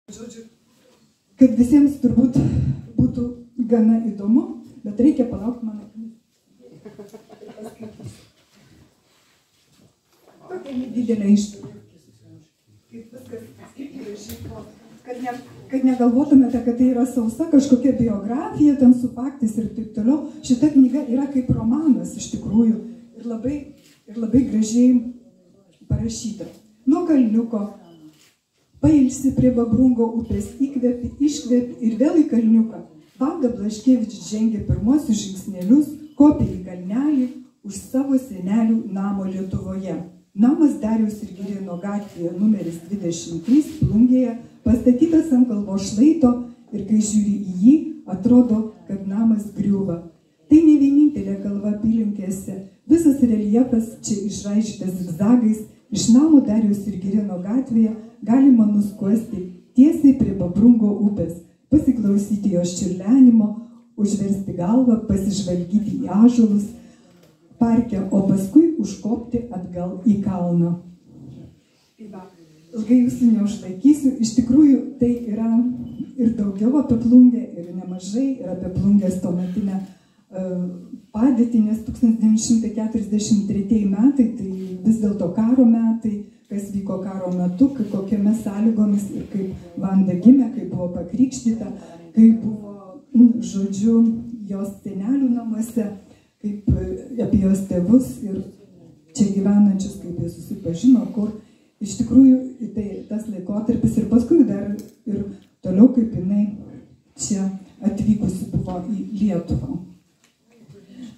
Žodžiu, kad visiems turbūt būtų gana įdomu, bet reikia palaukti mano knygą. Tokia nedidelė ištrauka. Kaip viskas gražiai, kad negalvotumėte, kad tai yra sausa kažkokia biografija, ten su faktais ir taip toliau. Šita knyga yra kaip romanas iš tikrųjų ir labai gražiai parašyta. Nuo kalniuko pailsi prie Babrungo upės, įkvepi, iškvepi ir vėl į kalniuką. Valda Blaškevičius žengė pirmuosius žingsnelius, kopė į kalnelį už savo senelių namo Lietuvoje. Namas Dariaus ir Girėno gatvėje numeris 23 Plungėje, pastatytas ant kalvos šlaito ir kai žiūri į jį, atrodo, kad namas griūva. Tai ne vienintelė kalva apylinkėse, visas reljefas čia išraižytas zigzagais, iš namo Dariaus ir Girėno gatvėje galima nuskuosti tiesiai prie Babrungo upės, pasiklausyti jos čiurlenimo, užversti galvą, pasižvalgyti į ąžuolus parke, o paskui užkopti atgal į kalną. Ilgai jūsų neužlaikysiu, iš tikrųjų tai yra ir daugiau apie Plungę, ir nemažai, ir apie Plungės tuometinę padėtį, nes 1943 metai, tai vis dėlto karo metai, kas vyko karo metu, kokiamis sąlygomis ir kaip Vanda gimė, kaip buvo pakrikštyta, kaip buvo, žodžiu, jos senelių namuose, kaip apie jos tėvus ir čia gyvenančius, kaip jie susipažino, kur iš tikrųjų tai tas laikotarpis ir paskui dar ir toliau, kaip jinai čia atvykusi buvo į Lietuvą.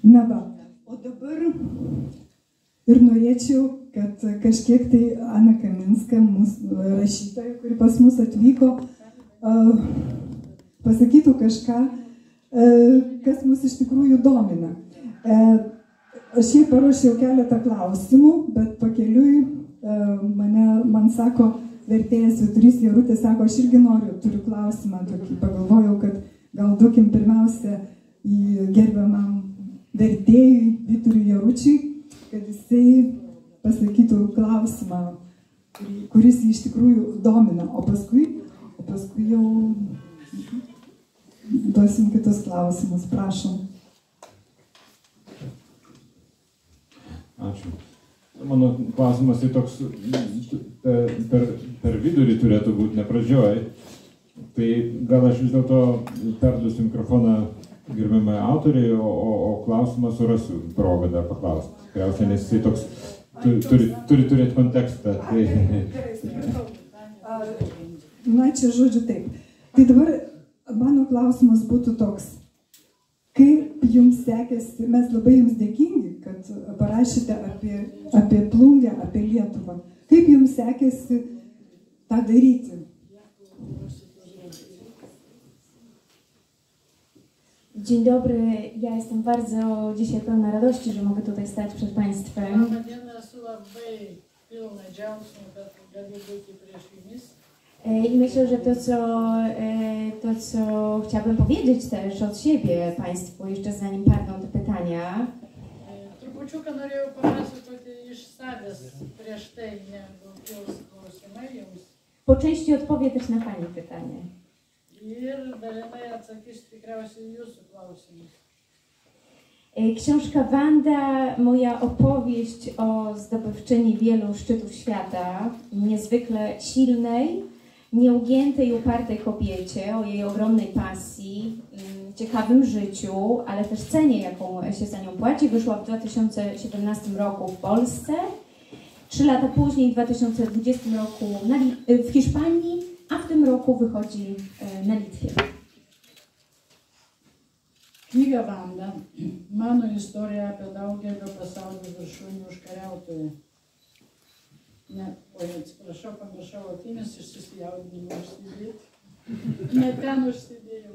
Na va, o dabar ir norėčiau, kad kažkiek tai Ana Kaminska, mūsų rašytoja, kuri pas mus atvyko, pasakytų kažką, kas mus iš tikrųjų domina. Aš jai paruošiau keletą klausimų, bet pakeliui man sako, vertėjas Vyturys Jarutis, sako, aš irgi turiu klausimą, tokį pagalvojau, kad gal duokim pirmiausia į gerbiamam vertėjui Vyturiui Jaručiui, kad jisai pasakytų klausimą, kuris jį iš tikrųjų domina, o paskui jau duosim kitus klausimus, prašom. Ačiū. Mano klausimas tai toks per vidurį turėtų būti, ne pradžioj. Tai gal aš vis dėlto perduosiu mikrofoną gerbiamai autoriai, o klausimą surasiu progą dar paklausti. Tikriausiai, nes jisai toks turi turėti kontekstą. Na, čia žodžiu taip. Tai dabar mano klausimas būtų toks. Kaip jums sekėsi, mes labai jums dėkingi, kad parašėte apie Plungę, apie Lietuvą. Kaip jums sekėsi tą daryti? Dzień dobry, ja jestem bardzo dzisiaj pełna radości, że mogę tutaj stać przed Państwem. I myślę, że to, co chciałabym powiedzieć też od siebie Państwu, jeszcze zanim padną te pytania. Trupučiuką norėjau papasakoti iš savęs prieš tai, negu kils klausimai jums. Po części odpowie też na Pani pytanie. Ir dalinai atsakysiu tikriausiai jūsų klausimus. Książka Wanda, moja opowieść o zdobywczyni wielu szczytów świata, niezwykle silnej, nieugiętej, upartej kobiecie, o jej ogromnej pasji, ciekawym życiu, ale też cenie, jaką się za nią płaci, wyszła w 2017 roku w Polsce, 3 lata później, w 2020 roku w Hiszpanii, a w tym roku wychodzi na Litwie. Knyga Vanda, mano istorija apie daugelio pasaulio viršūnių užkariautojų. Oi, atsiprašau, pamiršau akimis iš susijaudinimo užsidėti. Ne ten užsidėjau.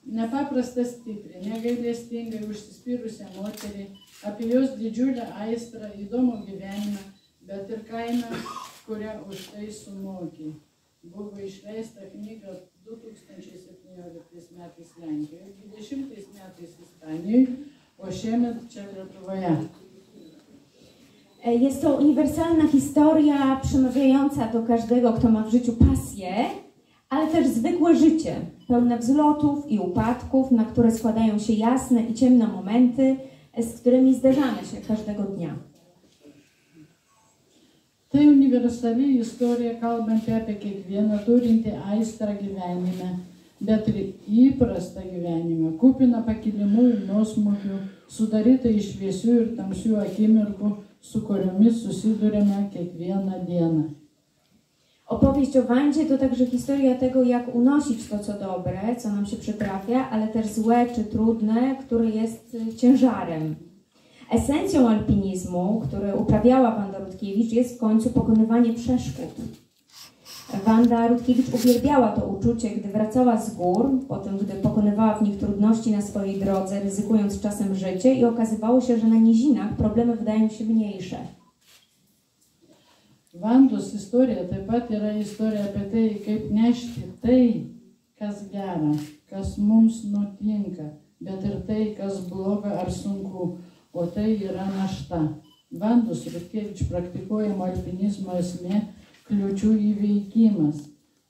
Nepaprastai stipri, negailestingai užsispyrusią moterį, apie jos didžiulę aistrą, įdomų gyvenimą, bet ir kainą, kurią už tai sumokė. Buvo išleista knyga 2017 metais Lenkijoje, 2020 metais Ispanijoje, o šiemet čia Lietuvoje. Jest to uniwersalna historia przemawiająca do każdego, kto ma w życiu pasję, ale też zwykłe życie, pełne wzlotów i upadków, na które składają się jasne i ciemne momenty, z którymi zderzamy się każdego dnia. Tai universali istorija, kalbanti apie kiekvieną turinti aistrą gyvenime, bet ir įprastą gyvenimą, kupiną pakilimų ir nuosmukių, sudarytą iš šviesių ir tamsių akimirkų, su kuriomis susidurime kiekvieną dieną. Opowieść o Wandzie to także historia tego, jak unosić to, co dobre, co nam się przytrafia, ale też złe czy trudne, które jest ciężarem. Esencją alpinizmu, który uprawiała Wanda Rutkiewicz, jest w końcu pokonywanie przeszkód. Wanda Rutkiewicz uwielbiała to uczucie, gdy wracała z gór, potem gdy pokonywała w nich trudności na swojej drodze, ryzykując czasem życie i okazywało się, że na nizinach problemy wydają się mniejsze. Vandos istorija taip pat yra istorija apie tai, kaip nešti tai, kas gera, kas mums nutinka, bet ir tai, kas bloga ar sunku, o tai yra našta. Vandos Rutkiewicz praktikuojamo alpinizmo esmė kliūčių įveikimas.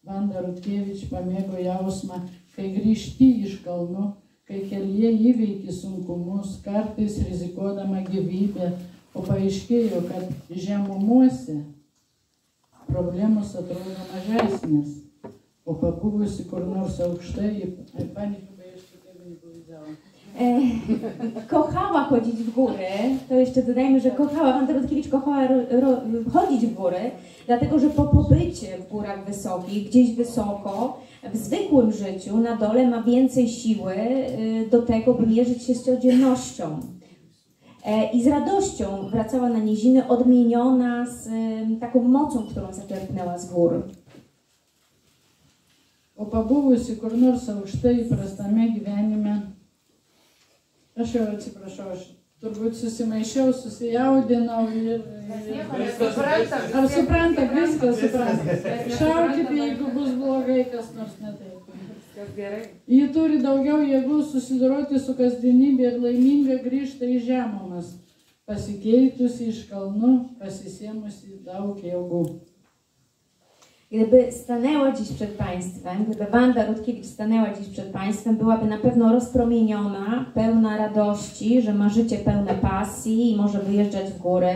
Vanda Rutkiewicz pamėgo jausmą, kai grįžti iš kalnų, kai kelyje įveiki sunkumus, kartais rizikuodama gyvybę, o paaiškėjo, kad žemumuose problemos atrodo mažesnės, o pabuvusi kur nors aukštai, pani chyba jeszcze tego nie powiedziała. Kochała chodzić w góry, to jeszcze dodajmy, że Wanda Rutkiewicz kochała chodzić w góry, dlatego że po pobycie w górach wysokich, gdzieś wysoko, w zwykłym życiu na dole ma więcej siły do tego, by mierzyć się z codziennością. I z radością wracała na niziny, odmieniona z taką mocą, którą zaczerpnęła z gór. O pabuvusi kur nors aukštai įprastame gyvenime, aš jau atsiprašau, aš turbūt susimaišiau, susijaudinau ir... Ar supranta, viską supranta. Šaukite, jeigu bus blogai, kas nors ne taip. Ji turi daugiau jėgų susidoroti su kasdienybė ir laiminga grįžta į žemumas, pasikeitusi iš kalnų, pasisėmusi daug jėgų. Gdyby stanęła dziś przed Państwem, gdyby Wanda Rutkiewicz stanęła dziś przed Państwem, byłaby na pewno rozpromieniona, pełna radości, że ma życie pełne pasji i może wyjeżdżać w góry.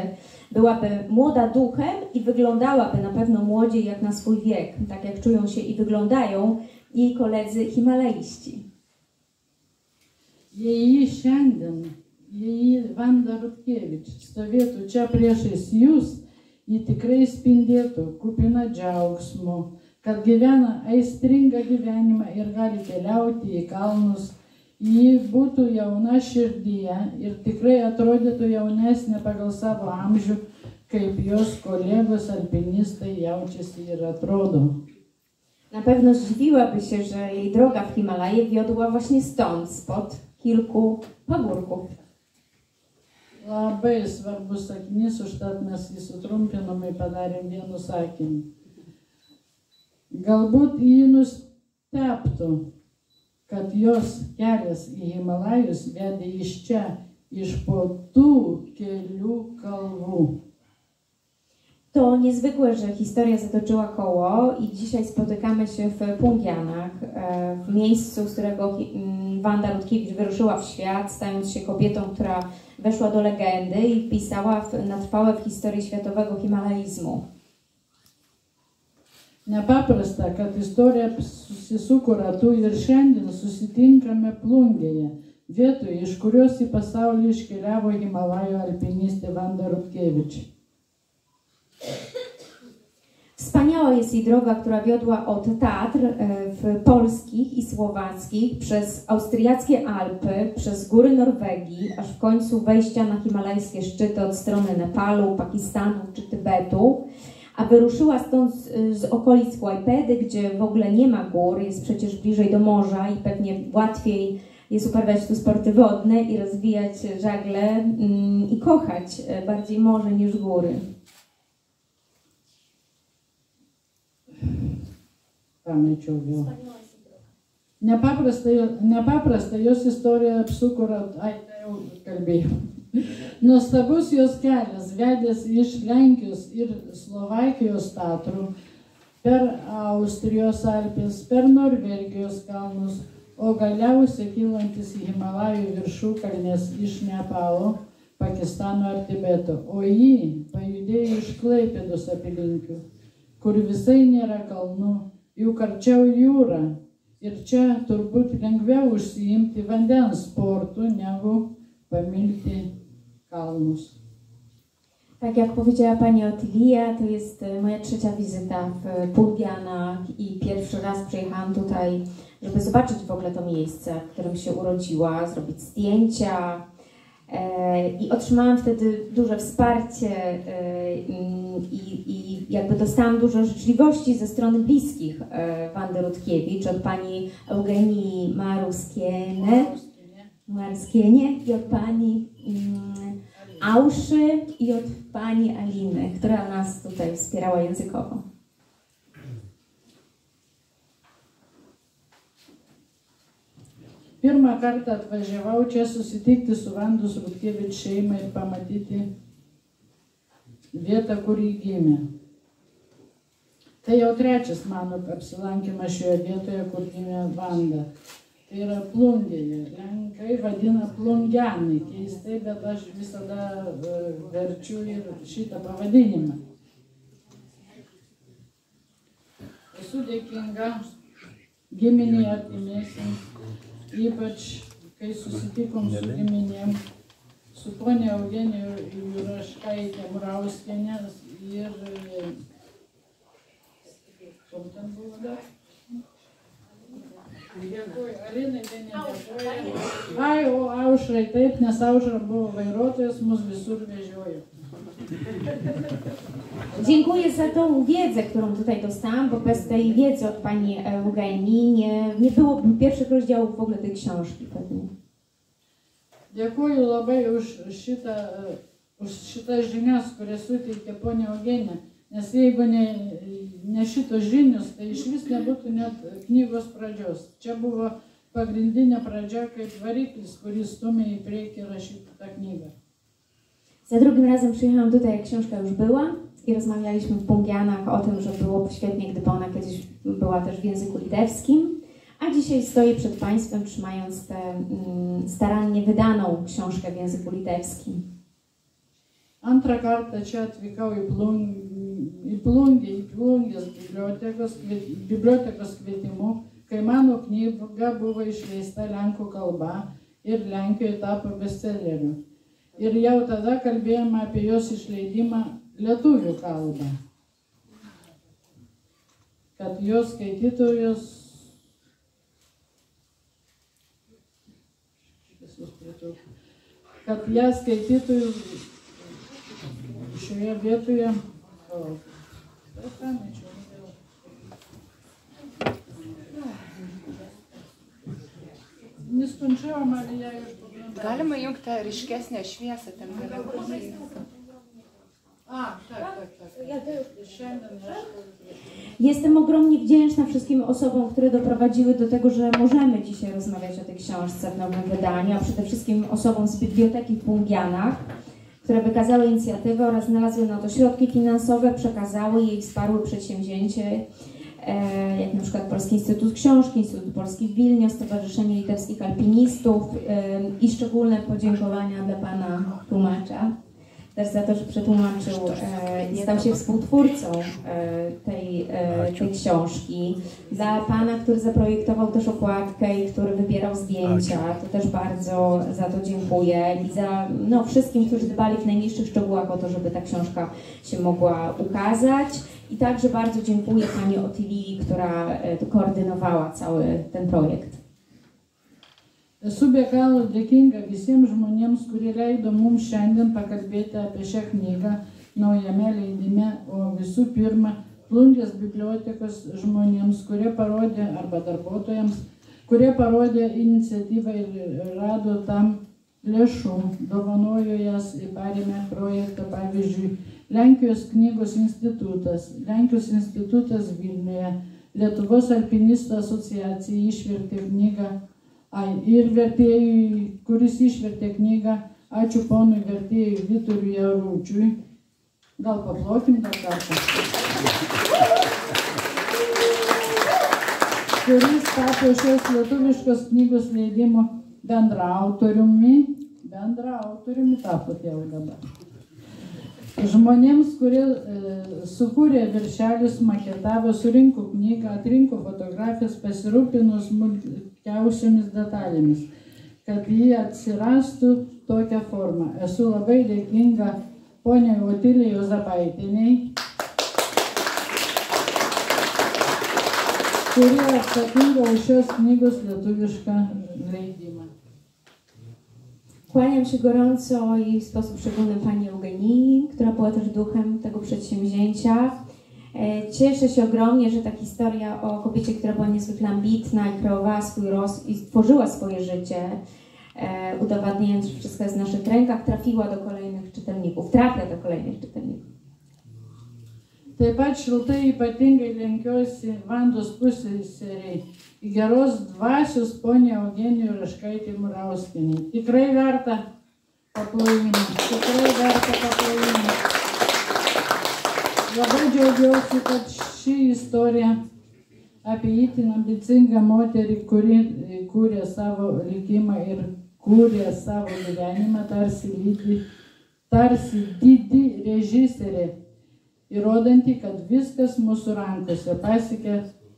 Byłaby młoda duchem i wyglądałaby na pewno młodziej jak na swój wiek, tak jak czują się i wyglądają jej koledzy himalaiści. Jei šiandien, jei Vanda Rutkiewicz stovėtų čia priešais jūs, ji tikrai spindėtų, kupina džiaugsmo, kad gyvena aistringą gyvenimą ir gali keliauti į kalnus. Ji būtų jauna širdyje ir tikrai atrodytų jaunesnė pagal savo amžių, kaip jos kolegos alpinistai jaučiasi ir atrodo. Na pewno zdziwiłaby się, że jej droga w Himalaje wiodła właśnie stąd, spod kilku pagórków. Labai svarbus sakinys, užtat mes jį sutrumpinome ir padarėm vienu sakiniu. Galbūt jį nustebtų, kad jos kelias į Himalajus vedė iš čia, iš po tų kelių kalvų. To niezwykłe, że historia zatoczyła koło i dzisiaj spotykamy się w Pungyanach, w miejscu, z którego Wanda Rutkiewicz wyruszyła w świat, stając się kobietą, która weszła do legendy i wpisała na trwałe w historię światowego himalaizmu. Nepaprasta, kad istorija susisuko ratu ir šiandien susitinkame Plungėje, vietoje, iš kurios į pasaulį iškeliavo Himalajų alpinistė Vanda Rutkiewicz. Wspaniała jest jej droga, która wiodła od Tatr polskich i słowackich, przez austriackie Alpy, przez góry Norwegii, aż w końcu wejścia na himalajskie szczyty od strony Nepalu, Pakistanu czy Tybetu, a wyruszyła stąd z okolic Łajpedy, gdzie w ogóle nie ma gór, jest przecież bliżej do morza i pewnie łatwiej jest uprawiać tu sporty wodne i rozwijać żagle i kochać bardziej morze niż góry. Pamečiau vėl. Nepaprasta jos istorija apsuko ratą. Ai, tai jau kalbėjau. Nuostabus jos kelias vedęs iš Lenkijos ir Slovakijos tatrų, per Austrijos Alpes, per Norvegijos kalnus, o galiausiai kylantis į Himalajų viršukalnes iš Nepalo, Pakistano ar Tibeto, o jį pajudėjo iš Klaipėdos apylinkių, kur visai nėra kalnų, juk arčiau jūra. Ir čia turbūt lengviau užsiimti vandens sportu, negu pamilti kalnus. Tak jak powiedziała Pani Otilia, to jest moja trzecia wizyta w Pulgianach i pierwszy raz przyjechałam tutaj, żeby zobaczyć w ogóle to miejsce, w którym się urodziła, zrobić zdjęcia i otrzymałam wtedy duże wsparcie i jakby dostałam dużo życzliwości ze strony bliskich Wandy Rutkiewicz, od Pani Eugenii Marskienie i od Pani Auszy i od Pani Aliny, która nas tutaj wspierała językowo. Pirmą kartą atvažiavau čia susitikti su Vandos Rutkevič šeima ir pamatyti vietą, kur jį gimė. Tai jau trečias mano apsilankymas šioje vietoje, kur gimė Vanda. Tai yra Plungėje. Lenkai vadina Plungianai. Keistai, bet aš visada verčiu ir šitą pavadinimą. Esu dėkinga giminiai artimiesiems, ypač kai susitikom su giminėm, su ponia Eugenija Juraškaitė Murauskienė ir kur ten buvo dar? Dėkuoju, Alinai, tai nedėkuoju. Ai, o Aušrai taip, nes Aušra buvo vairuotojas, mus visur vežiojo. Dziękuję za tą wiedzę, którą tutaj dostałam, bo bez tej wiedzy od Pani Eugenii nie byłoby pierwszych rozdziałów w ogóle tej książki pewnie. Dėkuoju labai už šitas žinias, kurias suteikė ponia Eugenija, nes jeigu ne šitos žinios, tai iš vis nebūtų net knygos pradžios. Čia buvo pagrindinė pradžia kaip variklis, kuris stumė į priekį rašyti tą knygą. Za drugim razem przyjechałam tutaj, jak książka już była i rozmawialiśmy w Pungianach o tym, że byłoby świetnie, gdyby ona kiedyś była też w języku litewskim, a dzisiaj stoję przed Państwem, trzymając tę starannie wydaną książkę w języku litewskim. Antrą kartą čia atvykau į Plungės bibliotekos kvietimu, kai mano knyga buvo išleista lenkų kalba ir Lenkijoje tapo bestselleriu. Ir jau tada kalbėjome apie jos išleidimą lietuvių kalbą. Kad jos skaitytojus šioje vietoje neskończyłam, ale ja już poglądam. Galima jungti tą ryškesnę šviesą ten gale. Tak. Jestem ogromnie wdzięczna wszystkim osobom, które doprowadziły do tego, że możemy dzisiaj rozmawiać o tej książce w nowym wydaniu, a przede wszystkim osobom z Biblioteki w Pungianach, które wykazały inicjatywę oraz znalazły na to środki finansowe, przekazały jej, wsparły przedsięwzięcie, jak na przykład Polski Instytut Książki, Instytut Polski w Wilnie, Stowarzyszenie Litewskich Alpinistów i szczególne podziękowania dla Pana tłumacza, też za to, że przetłumaczył i stał się współtwórcą tej książki. Dla Pana, który zaprojektował też okładkę i który wybierał zdjęcia, to też bardzo za to dziękuję. I za wszystkim, którzy dbali w najmniejszych szczegółach o to, żeby ta książka się mogła ukazać. I także bardzo dziękuję Pani Otilii, która koordynowała cały ten projekt. Esu be galo dėkinga visiems žmonėms, kurie leido mums šiandien pakalbėti apie šią knygą naujame leidime, o visų pirma Plungės bibliotekos žmonėms, kurie parodė, arba darbuotojams, kurie parodė iniciatyvą ir rado tam lėšų, dovanojo jas ir parėmė projektą, pavyzdžiui, Lenkijos knygos institutas, Lenkijos institutas Vilniuje, Lietuvos alpinistų asociacija išvertė knygą ir vertėjui, kuris išvertė knygą Ačiū ponui vertėjui Vyturiui Jaručiui. Gal paplokim dar kartą. Kuris tapo šios lietuviškos knygos leidimo bendraautoriumi tapo jau dabar. Žmonėms, kurie sukūrė viršelius, maketavo, surinko knygą, atrinko fotografijas, pasirūpino smulkiausiomis detalėmis, kad jį atsirastų tokią formą. Esu labai dėkinga poniai Otilijai Juozapaitienei, kurie atsakinga už šios knygos lietuvišką leidimą. Kłaniam się gorąco i w sposób szczególny pani Eugenii, która była też duchem tego przedsięwzięcia. Cieszę się ogromnie, że ta historia o kobiecie, która była niezwykle ambitna i kreowała swój los i stworzyła swoje życie, udowadniając, że wszystko jest w naszych rękach, trafia do kolejnych czytelników. Taip pat šiltai ypatingai lenkiuosi Vandos pusseserei, geros dvasios poniai Eugenijai Raškaitei Murauskienei. Tikrai verta paplojimų. Labai džiaugiausi, kad ši istorija apie itin ambicingą moterį, kuri kūrė savo likimą ir kūrė savo gyvenimą, tarsi didi režisierė, įrodanti, kad viskas mūsų rankose, pasiekė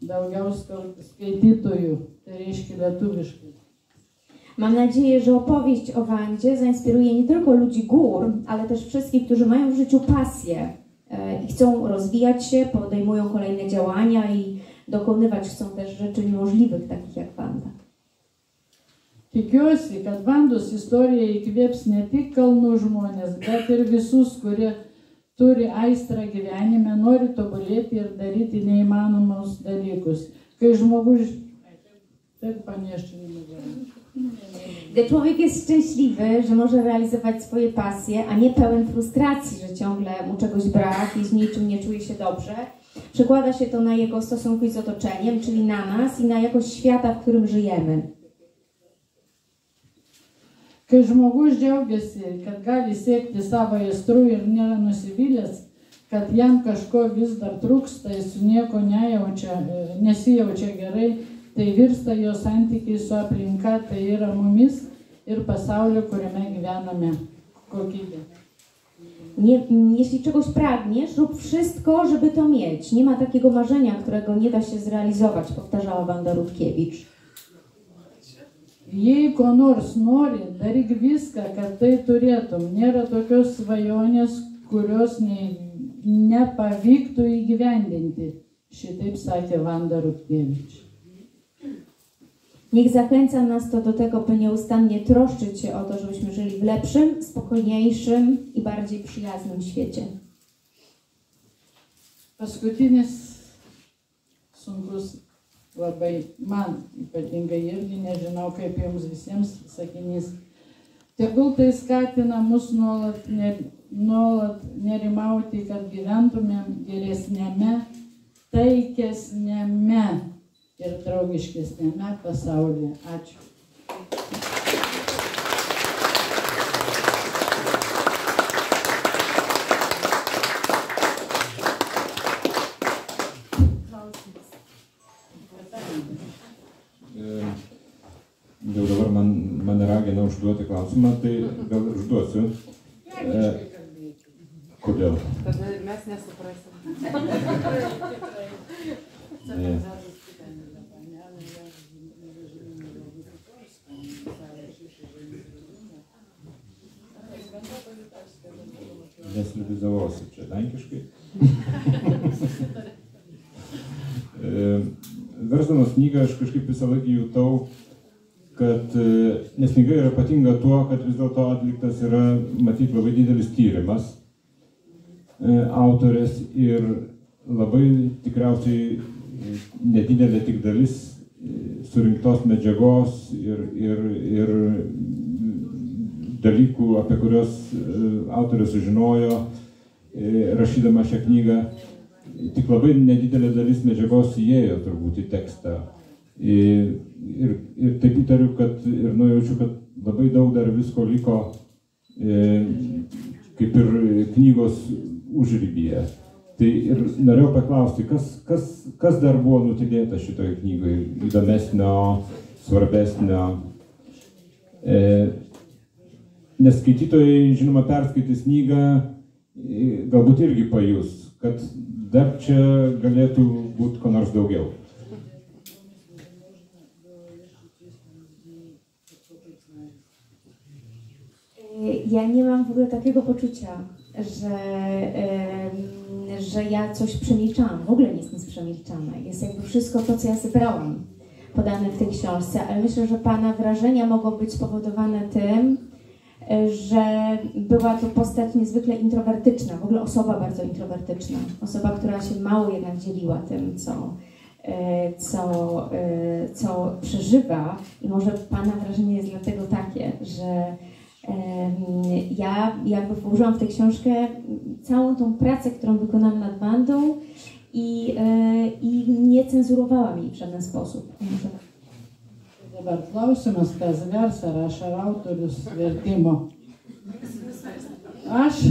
daugiau skaitytojų, tai reiškia lietuviškai. Mam nadzieję, że opowieść o Wandzie zainspiruje nie tylko ludzi gór, ale też wszystkich, którzy mają w życiu pasję i chcą rozwijać się, podejmują kolejne działania i dokonywać chcą też rzeczy niemożliwych, takich jak Wanda. Tikiuosi, kad Vandos istorija įkvėps ne tik kalnų žmonės, bet ir visus, kurie turi aistrą gyvenime, nori tobulėti ir daryti neįmanomus dalykus. Kai žmogus... Taip panieščiau nemogę. Gdy człowiek jest szczęśliwy, że może realizować swoje pasje, a nie pełen frustracji, że ciągle mu czegoś brak i z niczym nie czuje się dobrze, przekłada się to na jego stosunki z otoczeniem, czyli na nas i na jakość świata, w którym żyjemy. Kai žmogus džiaugiasi, kad gali siekti savo aistrų ir nėra nusivylęs, kad jam kažko vis dar trūksta, jis nieko nesijaučia gerai, tai virsta jo santykiai su aplinka, tai yra mumis ir pasaulio, kuriame gyvename, kokybė. Jeśli czegoś pragniesz, rób wszystko, żeby to mieć. Nie ma takiego marzenia, którego nie da się zrealizować, powtarzała Wanda Rutkiewicz. Jei ko nors nori, daryk viską, kad tai turėtum. Nėra tokios svajonės, kurios nepavyktų įgyvendinti. Šitaip sakė Wanda Rutkiewicz. Niech zachęca nas to do tego, by nieustannie troszczyć się o to, żebyśmy żyli w lepszym, spokojniejszym i bardziej przyjaznym świecie. Paskutinis sunkus labai man ypatingai irgi nežinau, kaip jums visiems sakinys. Tegul tai skatina mus nuolat nerimauti, kad gyventumėm geresnėme, taikesnėme ir draugiškesnėme pasaulyje. Ačiū. Jau dabar mane ragina užduoti klausimą, tai gal užduosiu. Kodėl? Tada mes nesuprasim. Neslibizavosi čia lenkiškai. Versdamas knygą aš kažkaip visą laiką jutau, kad nes knyga yra ypatinga tuo, kad vis dėlto atliktas yra, matyti, labai didelis tyrimas autorės ir labai tikriausiai nedidelė tik dalis surinktos medžiagos ir dalykų, apie kurios autorė sužinojo, rašydama šią knygą. Tik labai nedidelė dalis medžiagos įėjo turbūt į tekstą. Ir taip įtariu, kad ir nujaučiu, kad labai daug dar visko liko kaip ir knygos užribyje. Tai ir norėjau paklausti, kas dar buvo nutylėta šitoje knygoje, įdomesnio, svarbesnio. Nes skaitytojai, žinoma, perskaitys knygą, galbūt irgi pajus, kad dar čia galėtų būti ko nors daugiau. Ja nie mam w ogóle takiego poczucia, że ja coś przemilczałam. W ogóle nie jest nic przemilczane. Jest jakby wszystko to, co ja zebrałam, podane w tej książce, ale myślę, że Pana wrażenia mogą być spowodowane tym, że była to postać niezwykle introwertyczna, w ogóle osoba bardzo introwertyczna. Osoba, która się mało jednak dzieliła tym, co przeżywa. I może Pana wrażenie jest dlatego takie, że ja jakby włożyłam w tę książkę całą tą pracę, którą wykonałam nad Wandą i nie cenzurowałam jej w żaden sposób. Dabar klausimas, kas vers, ar aš ar autorius vertimo. Aš?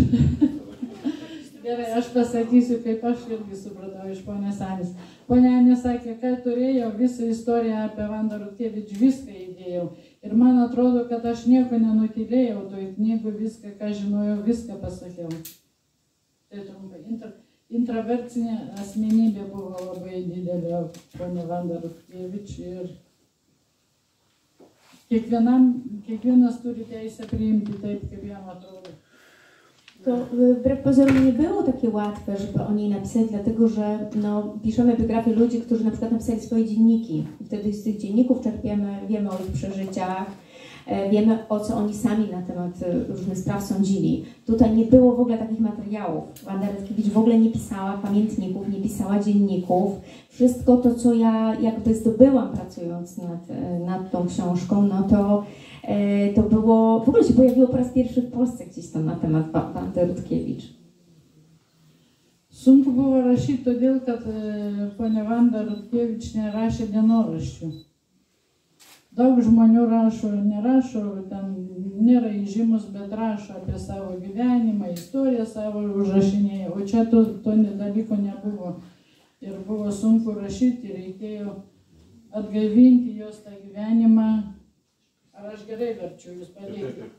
Gerai, aš pasakysiu, kaip aš irgi supratau iš ponios Anės. Ponia Anė sakė, kad turėjau visą istoriją apie Vandą Rutkevič, viską įdėjau. Ir man atrodo, kad aš nieko nenutylėjau, toj knygų viską, ką žinojau, viską pasakiau. Tai trumpai. Introvertinė asmenybė buvo labai didelė ponia Vanda Rutkevič ir kiekvienas turi teisę priimti taip, kaip jam atrodo. To wbrew pozorom nie było takie łatwe, żeby o niej napisać, dlatego że piszemy biografię ludzi, którzy na przykład napisali swoje dzienniki. I wtedy z tych dzienników czerpiemy, wiemy o ich przeżyciach, wiemy o co oni sami na temat różnych spraw sądzili. Tutaj nie było w ogóle takich materiałów. Wanda Rutkiewicz w ogóle nie pisała pamiętników, nie pisała dzienników. Wszystko to, co ja jakby zdobyłam pracując nad tą książką, to było, w ogóle się pojawiło po raz pierwszy w Polsce gdzieś tam na temat Wandy Rutkiewicz. Sunku buvo rašyti, todėl kad ponia Vanda Rutkevič nerašė dienoraščių. Daug žmonių rašo, nerašo, ten nėra įžymus, bet rašo apie savo gyvenimą, istoriją savo užrašinėje, o čia to dalyko nebuvo. Ir buvo sunku rašyti, reikėjo atgaivinti jos tą gyvenimą. Ar aš gerai verčiu, jūs padėkite?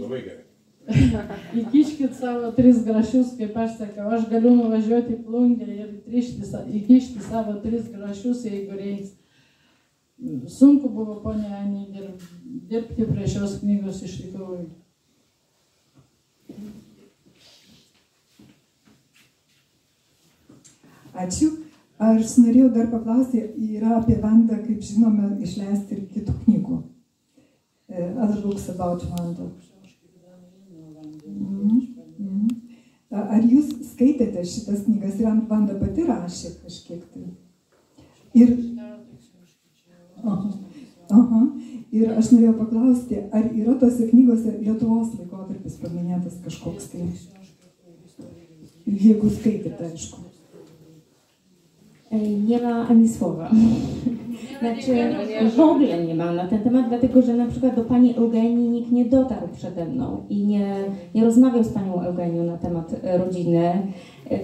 Labai gerai. Įkiškit savo 3 grašius, kaip aš sakau, aš galiu nuvažiuoti į Plungę ir įkišti savo 3 grašius, jeigu reiks. Sunku buvo ponia Anė dirbti prie šios knygos iš tikrųjų. Ačiū. Aš norėjau dar paklausti, yra apie Vandą, kaip žinome, išleisti ir kitų knygų. Other books about Vanda. Ar jūs skaitėte šitas knygas ir Vanda pati rašė kažkiek tai? Ir aš norėjau paklausti, ar yra tose knygose Lietuvos laikotarpis paminėtas kažkoks tai? Jeigu skaitėte, aišku. Nie ma ani słowa. Znaczy, w ogóle nie ma na ten temat, dlatego że na przykład do pani Eugenii nikt nie dotarł przede mną i nie rozmawiał z panią Eugenią na temat rodziny.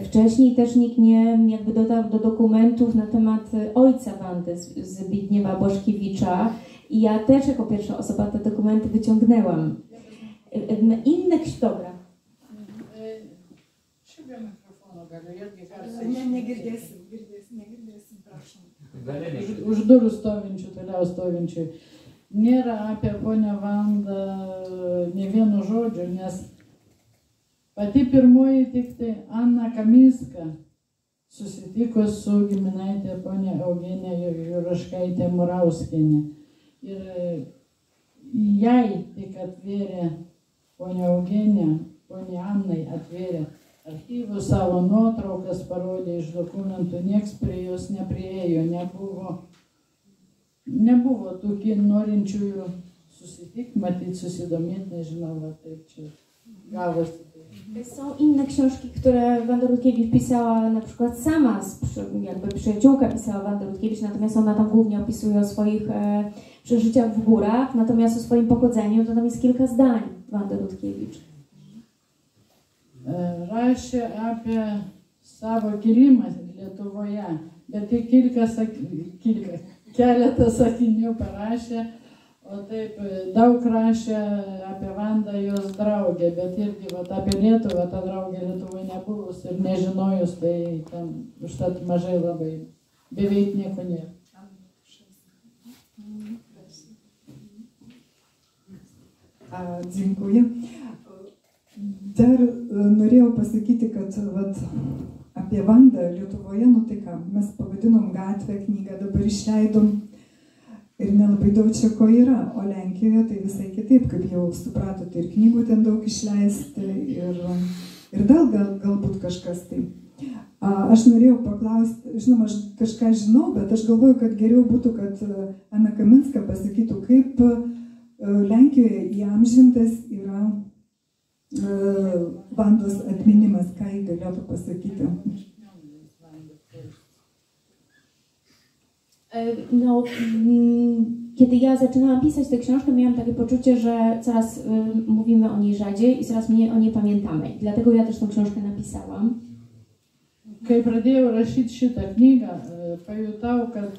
Wcześniej też nikt nie jakby dotarł do dokumentów na temat ojca Wandy, Zbigniewa Błaszkiewicza, i ja też jako pierwsza osoba te dokumenty wyciągnęłam. Inne dobra. Negirdėsim, prašom. Už durų stovinčių, toliau stovinčių. Nėra apie ponią Vandą ne vieno žodžio, nes pati pirmoji tik tai Anna Kaminska susitiko su giminaitė ponia Eugenija Juraškaitė Murauskienė. Ir jai tik atvėrė ponia Eugenija, ponia Annai atvėrė archyvų, savo nuotraukas parodė iš dokumentų, nieks prie jos nepriėjo, nebuvo tokių norinčiųjų susitikti, matyti, susidomėti, nežinau, va taip čia. gavosi. Są inne książki, które Wanda Rutkiewicz pisała na przykład sama, jakby przyjaciółka pisała Wanda Rutkiewicz, natomiast ona tam głównie opisuje o swoich przeżyciach w górach, natomiast o swoim pochodzeniu to tam jest kilka zdań Wandy Rutkiewicz. Rašė apie savo kilimą Lietuvoje, bet tik keletą sakinių parašė, o taip daug rašė apie Vandą jos draugę, bet irgi apie Lietuvą, ta draugė Lietuvoje nebuvus ir nežinojus, tai ten užtat mažai labai, beveik nieko nėra. Dziękuję. Dar norėjau pasakyti, kad apie Vandą Lietuvoje, tai ką, mes pavadinom Gatvę knygą, dabar išleidom ir nelabai daug čia ko yra, o Lenkijoje tai visai kitaip, kaip jau supratote, ir knygų ten daug išleisti, ir dar galbūt kažkas tai. Aš norėjau paklausti, žinoma, aš kažką žinau, bet aš galvoju, kad geriau būtų, kad Ana Kaminska pasakytų, kaip Lenkijoje įamžintas yra Wandos atminimas, ką jį galėtų pasakyti. No, kiedy ja zaczynałam pisać tę książkę, miałam takie poczucie, że coraz mówimy o niej rzadziej i coraz mniej o niej pamiętamy. I dlatego ja też tę książkę napisałam. Kai pradėjau rašyti šitą knygą, pajutau, kad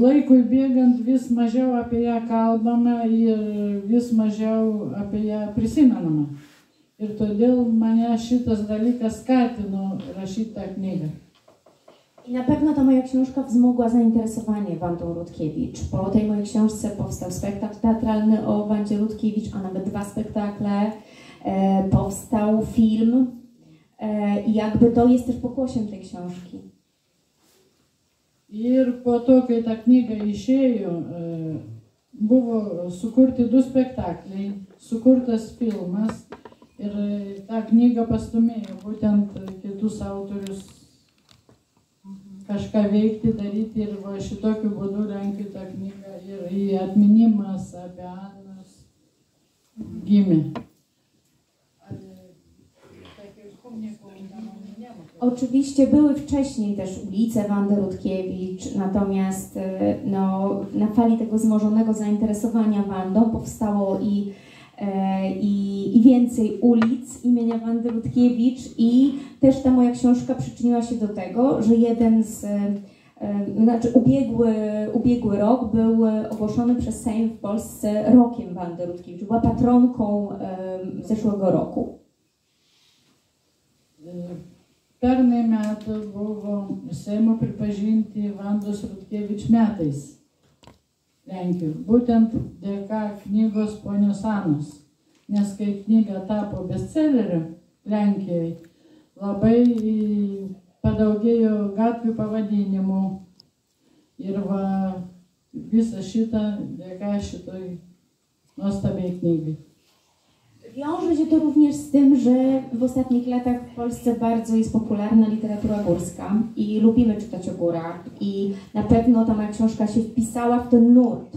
laikui bėgant vis mažiau apie ją kalbama ir vis mažiau apie ją prisimenama. Ir todėl mane šitas dalykas skatino rašyti tą knygę. I na pewno ta moja książka wzmogła zainteresowanie Wandą Rutkiewicz. Po tej mojej książce powstał spektakl teatralny o Wandzie Rutkiewicz, a nawet 2 spektakle. Powstał film i jakby to jest też pokłosiem tej książki. Ir po to, kai ta knyga išėjo, buvo sukurti 2 spektakliai, sukurtas filmas ir ta knyga pastumėjo būtent kitus autorius kažką veikti, daryti ir va šitokiu būdu Lenkijoje ta knyga ir atminimas apie Anos gimė. Oczywiście były wcześniej też ulice Wandy Rutkiewicz, natomiast no, na fali tego wzmożonego zainteresowania Wandą powstało i więcej ulic imienia Wandy Rutkiewicz i też ta moja książka przyczyniła się do tego, że jeden z, ubiegły rok był ogłoszony przez Sejm w Polsce rokiem Wandy Rutkiewicz. Była patronką zeszłego roku. Pernai metų buvo Seimo pripažinti Vandos Rutkiewicz metais Lenkijoje, būtent dėka knygos ponios Anos, nes kai knyga tapo bestselleriu Lenkijoje, labai padaugėjo gatvių pavadinimų ir va visą šitą dėka šitoj nuostabiai knygai. Wiąże się to również z tym, że w ostatnich latach w Polsce bardzo jest popularna literatura górska i lubimy czytać o górach i na pewno ta moja książka się wpisała w ten nurt.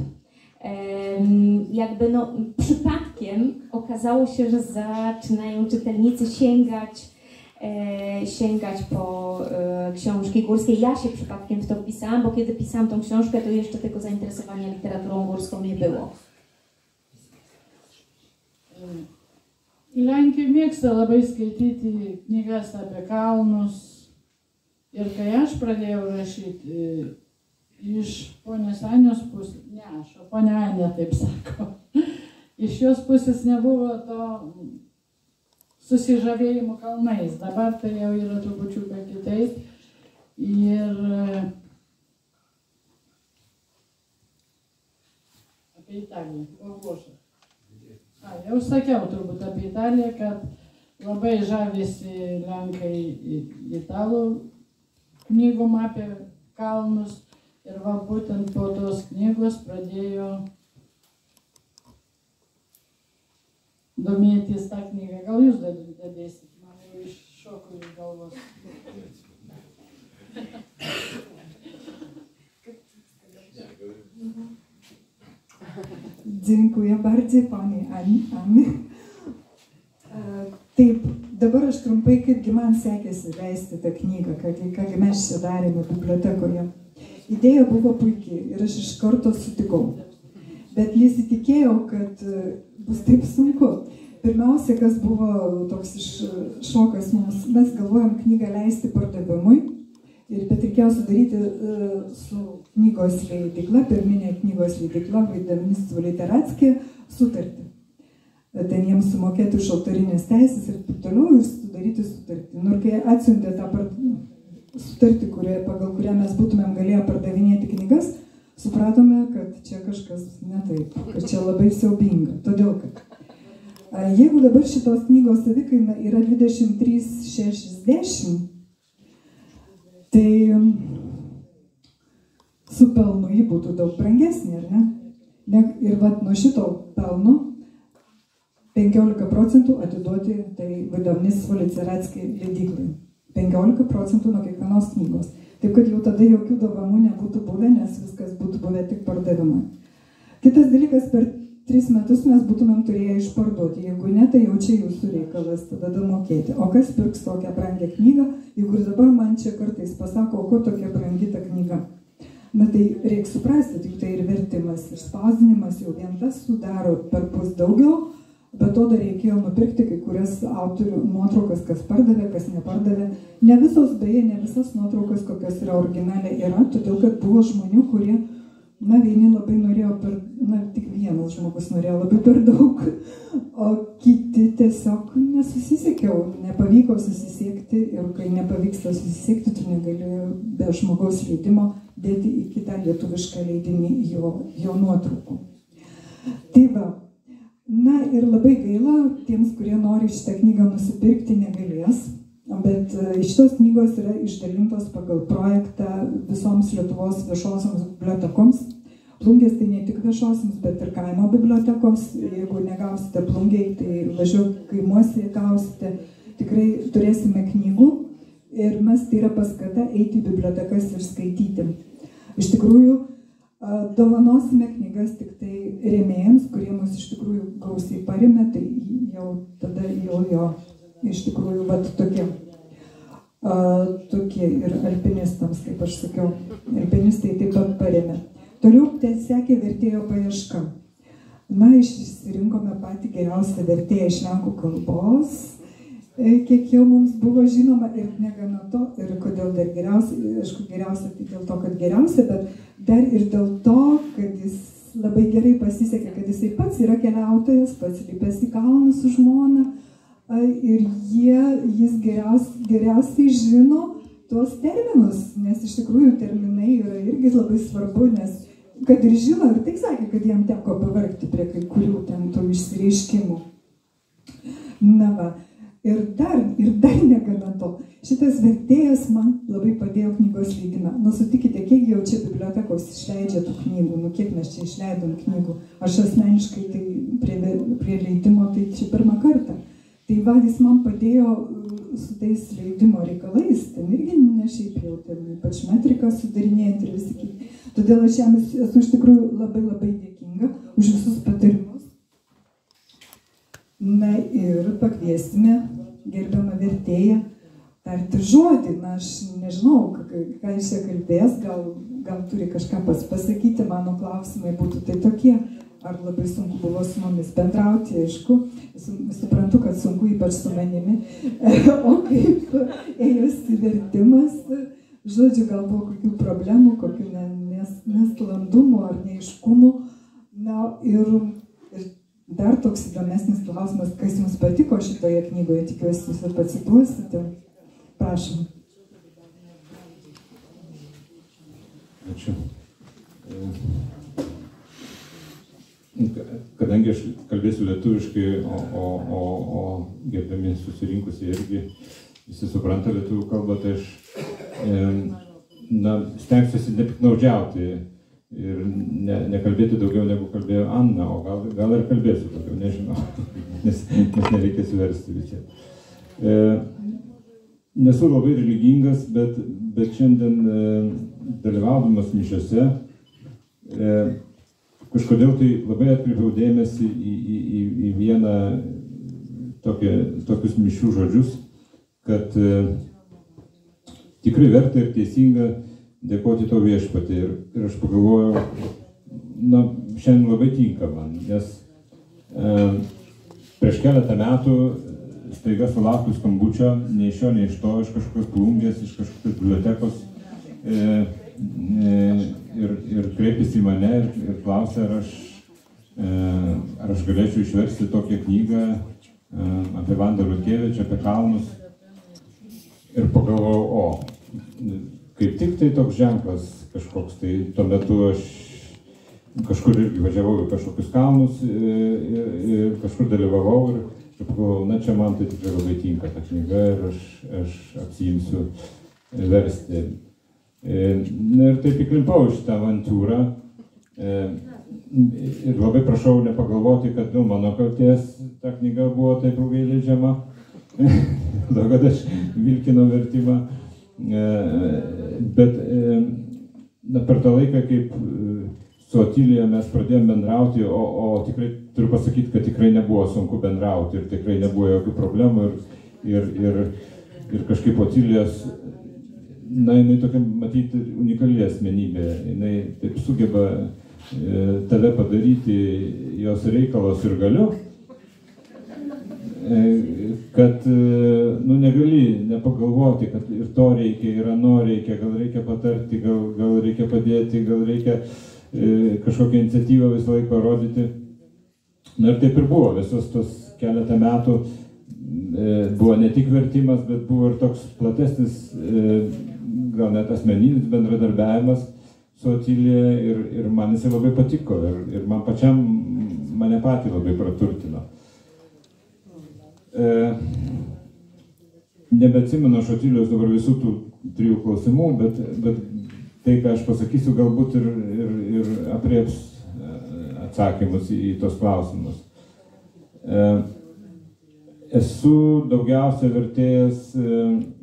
Jakby no, przypadkiem okazało się, że zaczynają czytelnicy sięgać po książki górskie. Ja się przypadkiem w to wpisałam, bo kiedy pisałam tą książkę, to jeszcze tego zainteresowania literaturą górską nie było. Lenkijoje mėgsta labai skaityti knygas apie kalnus ir kai aš pradėjau rašyti iš ponios Anios pusės, ne aš, o ponia Anė taip sako, iš jos pusės nebuvo to susižavėjimo kalnais, dabar tai jau yra trupučiuką kitaip ir apie Italiją, Orlošą. Jau sakiau turbūt apie Italiją, kad labai žavėsi Lenkai italų knygom apie kalnus ir va būtent po tos knygos pradėjo domėtis tą knygą. Gal jūs dadėsit, man jau iššoko iš galvos. Dziękuję bardzo pani Anny. Taip, dabar aš trumpai, kaipgi man sekėsi leisti tą knygą, kągi mes čia darėme bibliotekoje. Idėja buvo puikiai ir aš iš karto sutikau. Bet nesitikėjau, kad bus taip sunku. Pirmiausia, kas buvo toks šokas mums, mes galvojom knygą leisti pardavimui, bet reikėjo sudaryti su knygos leidykla, pirminė knygos leidykla, Vaidavnictvo Literatskė, sutartį. Ten jiems sumokėti už autorinės teisės ir taip toliau ir sudaryti sutartį. Ir kai atsiuntė tą sutartį, pagal kurią mes būtumėm galėję pardavinėti knygas, supratome, kad čia kažkas ne taip, kad čia labai siaubinga. Todėl, kad jeigu dabar šitos knygos savikaina yra 23,60, tai su pelnu ji būtų daug brangesnė, ar ne? Ir vat nuo šito pelno 15% atiduoti tai Vaidavnictvo Literatskė leidyklai. 15% nuo kiekvienos knygos. Taip, kad jau tada jokių dovanų nebūtų buvę, nes viskas būtų buvę tik pardavimui. Kitas dalykas, per 3 metus mes būtumėm turėję išparduoti. Jeigu ne, tai jau čia jūsų reikalas tada mokėti. O kas pirks tokią brangią knygą, jeigu ir dabar man čia kartais pasako, o ko tokia brangi ta knyga. Na tai reikia suprasti, tik tai ir vertimas, ir spausdinimas jau vien tas sudaro perpus daugiau, bet to dar reikėjo nupirkti kai kurias autorių nuotraukas, kas pardavė, kas nepardavė. Ne visos, beje, ne visas nuotraukas, kokios yra originaliai yra, todėl kad buvo žmonių, kurie, vieni labai norėjo tik vienas žmogus norėjo labai per daug, o kiti tiesiog nesusisiekiau, nepavyko susisiekti ir kai nepavyksta susisiekti, tu negali be žmogaus leidimo dėti į kitą lietuvišką leidinį jo nuotraukų. Tai va. Na ir labai gaila, tiems, kurie nori šitą knygą nusipirkti, negalės, bet šitos knygos yra išdalintos pagal projektą visoms Lietuvos viešosioms bibliotekoms. Plungės tai ne tik viešosioms, bet ir kaimo bibliotekoms. Jeigu negausite Plungiai, tai važiuok kaimuose, gausite, tikrai turėsime knygų ir mes tai yra paskata eiti į bibliotekas ir skaityti. Iš tikrųjų, dovanosime knygas tik tai rėmėjams, kurie mus iš tikrųjų gausiai parėmė, tai jau tada jo iš tikrųjų tokie ir alpinistams, kaip aš sakiau, alpinistai taip pat parėmė. Toliau sekė vertėjo paieška. Išsirinkome patį geriausią vertėją iš lenkų kalbos, kiek jau mums buvo žinoma ir negana to, ir kodėl dar geriausia, aišku, geriausia tai dėl to, kad geriausia, bet dar ir dėl to, kad jis labai gerai pasisekė, kad jisai pats yra keliautojas, pats lipęs į kalnų su žmona ir jis geriausiai žino tuos terminus, nes iš tikrųjų terminai yra irgi labai svarbu, nes kad ir žino, ir taip sakė, kad jam teko pavargti prie kai kurių ten tų išsireiškimų. Na va. Ir dar negana to. Šitas vertėjas man labai padėjo knygos leidime. Sutikite, kiek jau čia bibliotekos išleidžia tų knygų, kiek mes čia išleidom knygų. Aš asmeniškai tai prie leidimo tai čia pirmą kartą. Tai jis man padėjo su tais leidimo reikalais, ten irgi ne šiaip jau, ypač metriką sudarinėjant ir visi kiti. Todėl aš jam esu iš tikrųjų labai labai dėkinga už visus patarimus. Na ir pakviesime gerbiamą vertėją tarti žodį. Aš nežinau, ką jis čia kalbės, gal turi kažką pats pasakyti, mano klausimai būtų tai tokie. Ar labai sunku buvo su mumis bendrauti, aišku, suprantu, kad sunku ypač su manimi, o kaip ėjosi vertimas, žodžiu, gal buvo kokių problemų, kokių nesklandumų ar neiškumų. Na ir dar toks įdomesnis klausimas, kas jums patiko šitoje knygoje, tikiuosi jūs pacituosite. Prašom. Ačiū. Kadangi aš kalbėsiu lietuviškai, o gerbiami susirinkusiai irgi visi supranta lietuvių kalbą, tai aš stengsiuosi nepiknaudžiauti ir nekalbėti daugiau negu kalbėjo Anna, o gal ir kalbėsiu daugiau, nežinau, nes nereikės versti visi. Nesu labai religingas, bet šiandien dalyvaudamas mišiose kažkodėl tai labai atkreipiau dėmesį į vieną tokius mišių žodžius, kad tikrai verta ir teisinga dėkoti tau viešpatį. Ir aš pagalvojau, šiandien labai tinka man, nes prieš keletą metų staiga sulaukiu skambučio, nei iš šio, nei iš to, iš kažkokios plungės, iš kažkokios bibliotekos ir kreipėsi į mane ir klausė, ar aš galėčiau išversti tokią knygą apie Vandą Rutkevičių, apie kalnus. Ir pagalvojau, kaip tik tai toks ženklas kažkoks, tai tuo metu aš kažkur irgi važiavau į kažkokius kalnus ir kažkur dalyvavau ir pagalvojau, čia man tai tikrai labai tinka ta knyga ir aš apsiimsiu versti. Ir taip įklimpau šitą avantiūrą ir labai prašau nepagalvoti, kad mano kaltės ta knyga buvo taip ilgai leidžiama, to, kad aš vilkinau vertimą. Bet per tą laiką, kaip su Otilija mes pradėjome bendrauti, o tikrai turiu pasakyti, kad tikrai nebuvo sunku bendrauti ir tikrai nebuvo jokių problemų ir kažkaip Otilijas, jinai tokia, matyti, unikali asmenybė, jinai taip sugeba tave padaryti jos reikalos ir galiu, kad negali nepagalvoti, kad ir to reikia, ir ano reikia, gal reikia patarti, gal reikia padėti, gal reikia kažkokią iniciatyvą visą laiką parodyti. Ir taip ir buvo, visus tos keletą metų buvo ne tik vertimas, bet buvo ir toks platesnis, gal net asmeninis bendradarbiavimas su Otilija ir man jisai labai patiko ir man pačiam, mane patį labai praturtino. Nebeatsimenu aš Otilijos dabar visų tų 3 klausimų, bet tai, ką aš pasakysiu, galbūt ir aprieps atsakymus į tos klausimus. Esu daugiausia vertėjas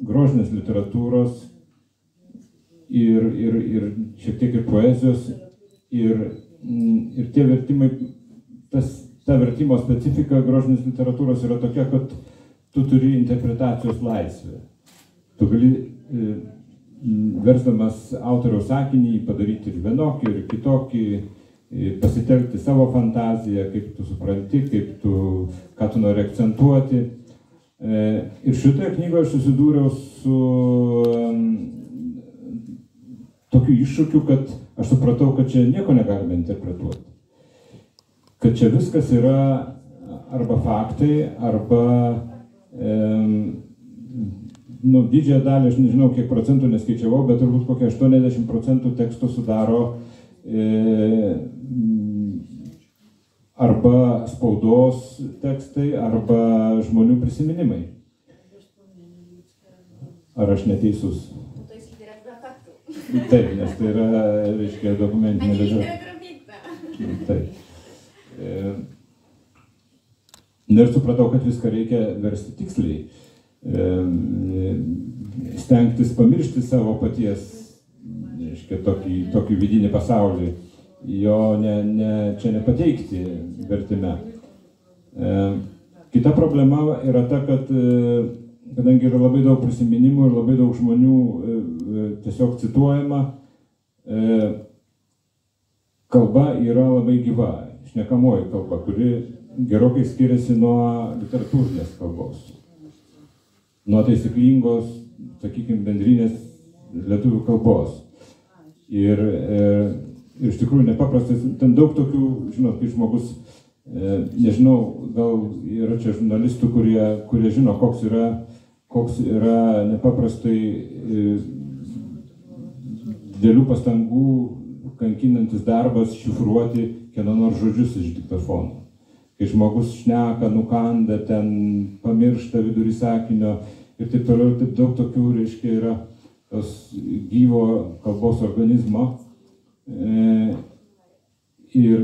grožinės literatūros ir šiek tiek ir poezijos ir tie vertimai, ta vertimo specifika grožinės literatūros yra tokia, kad tu turi interpretacijos laisvę. Tu gali versdamas autoriaus sakinį padaryti ir vienokį, ir kitokį, pasitelkti savo fantaziją, kaip tu supranti, ką tu nori akcentuoti. Ir šitoje knygoje aš susidūriau su tokiu iššūkiu, kad aš supratau, kad čia nieko negalime interpretuoti. Kad čia viskas yra arba faktai, arba didžiąją dalį, aš nežinau kiek procentų neskaičiavau, bet turbūt kokie 80% teksto sudaro arba spaudos tekstai, arba žmonių prisiminimai. Ar aš neteisus? Taip, nes tai yra, reiškia, dokumentinė medžiaga. Taip. Ir supratau, kad viską reikia versti tiksliai. Stengtis pamiršti savo paties, reiškia, tokį vidinį pasaulį, jo čia nepateikti vertime. Kita problema yra ta, kad kadangi yra labai daug prisiminimų ir labai daug žmonių tiesiog cituojama, kalba yra labai gyva, šnekamoji kalba, kuri gerokai skiriasi nuo literatūrinės kalbos. Nuo taisyklingos, sakykime, bendrinės lietuvių kalbos. Ir iš tikrųjų nepaprastai, ten daug tokių, žinot, kai žmogus, nežinau, gal yra čia žurnalistų, kurie žino, koks yra nepaprastai didelių pastangų kankinantis darbas šifruoti kieno nors žodžius iš diktofono. Kai žmogus šneka, nukanda, ten pamiršta vidury sakinio ir taip toliau, taip daug tokių, reiškia, yra tos gyvo kalbos organizmo. Ir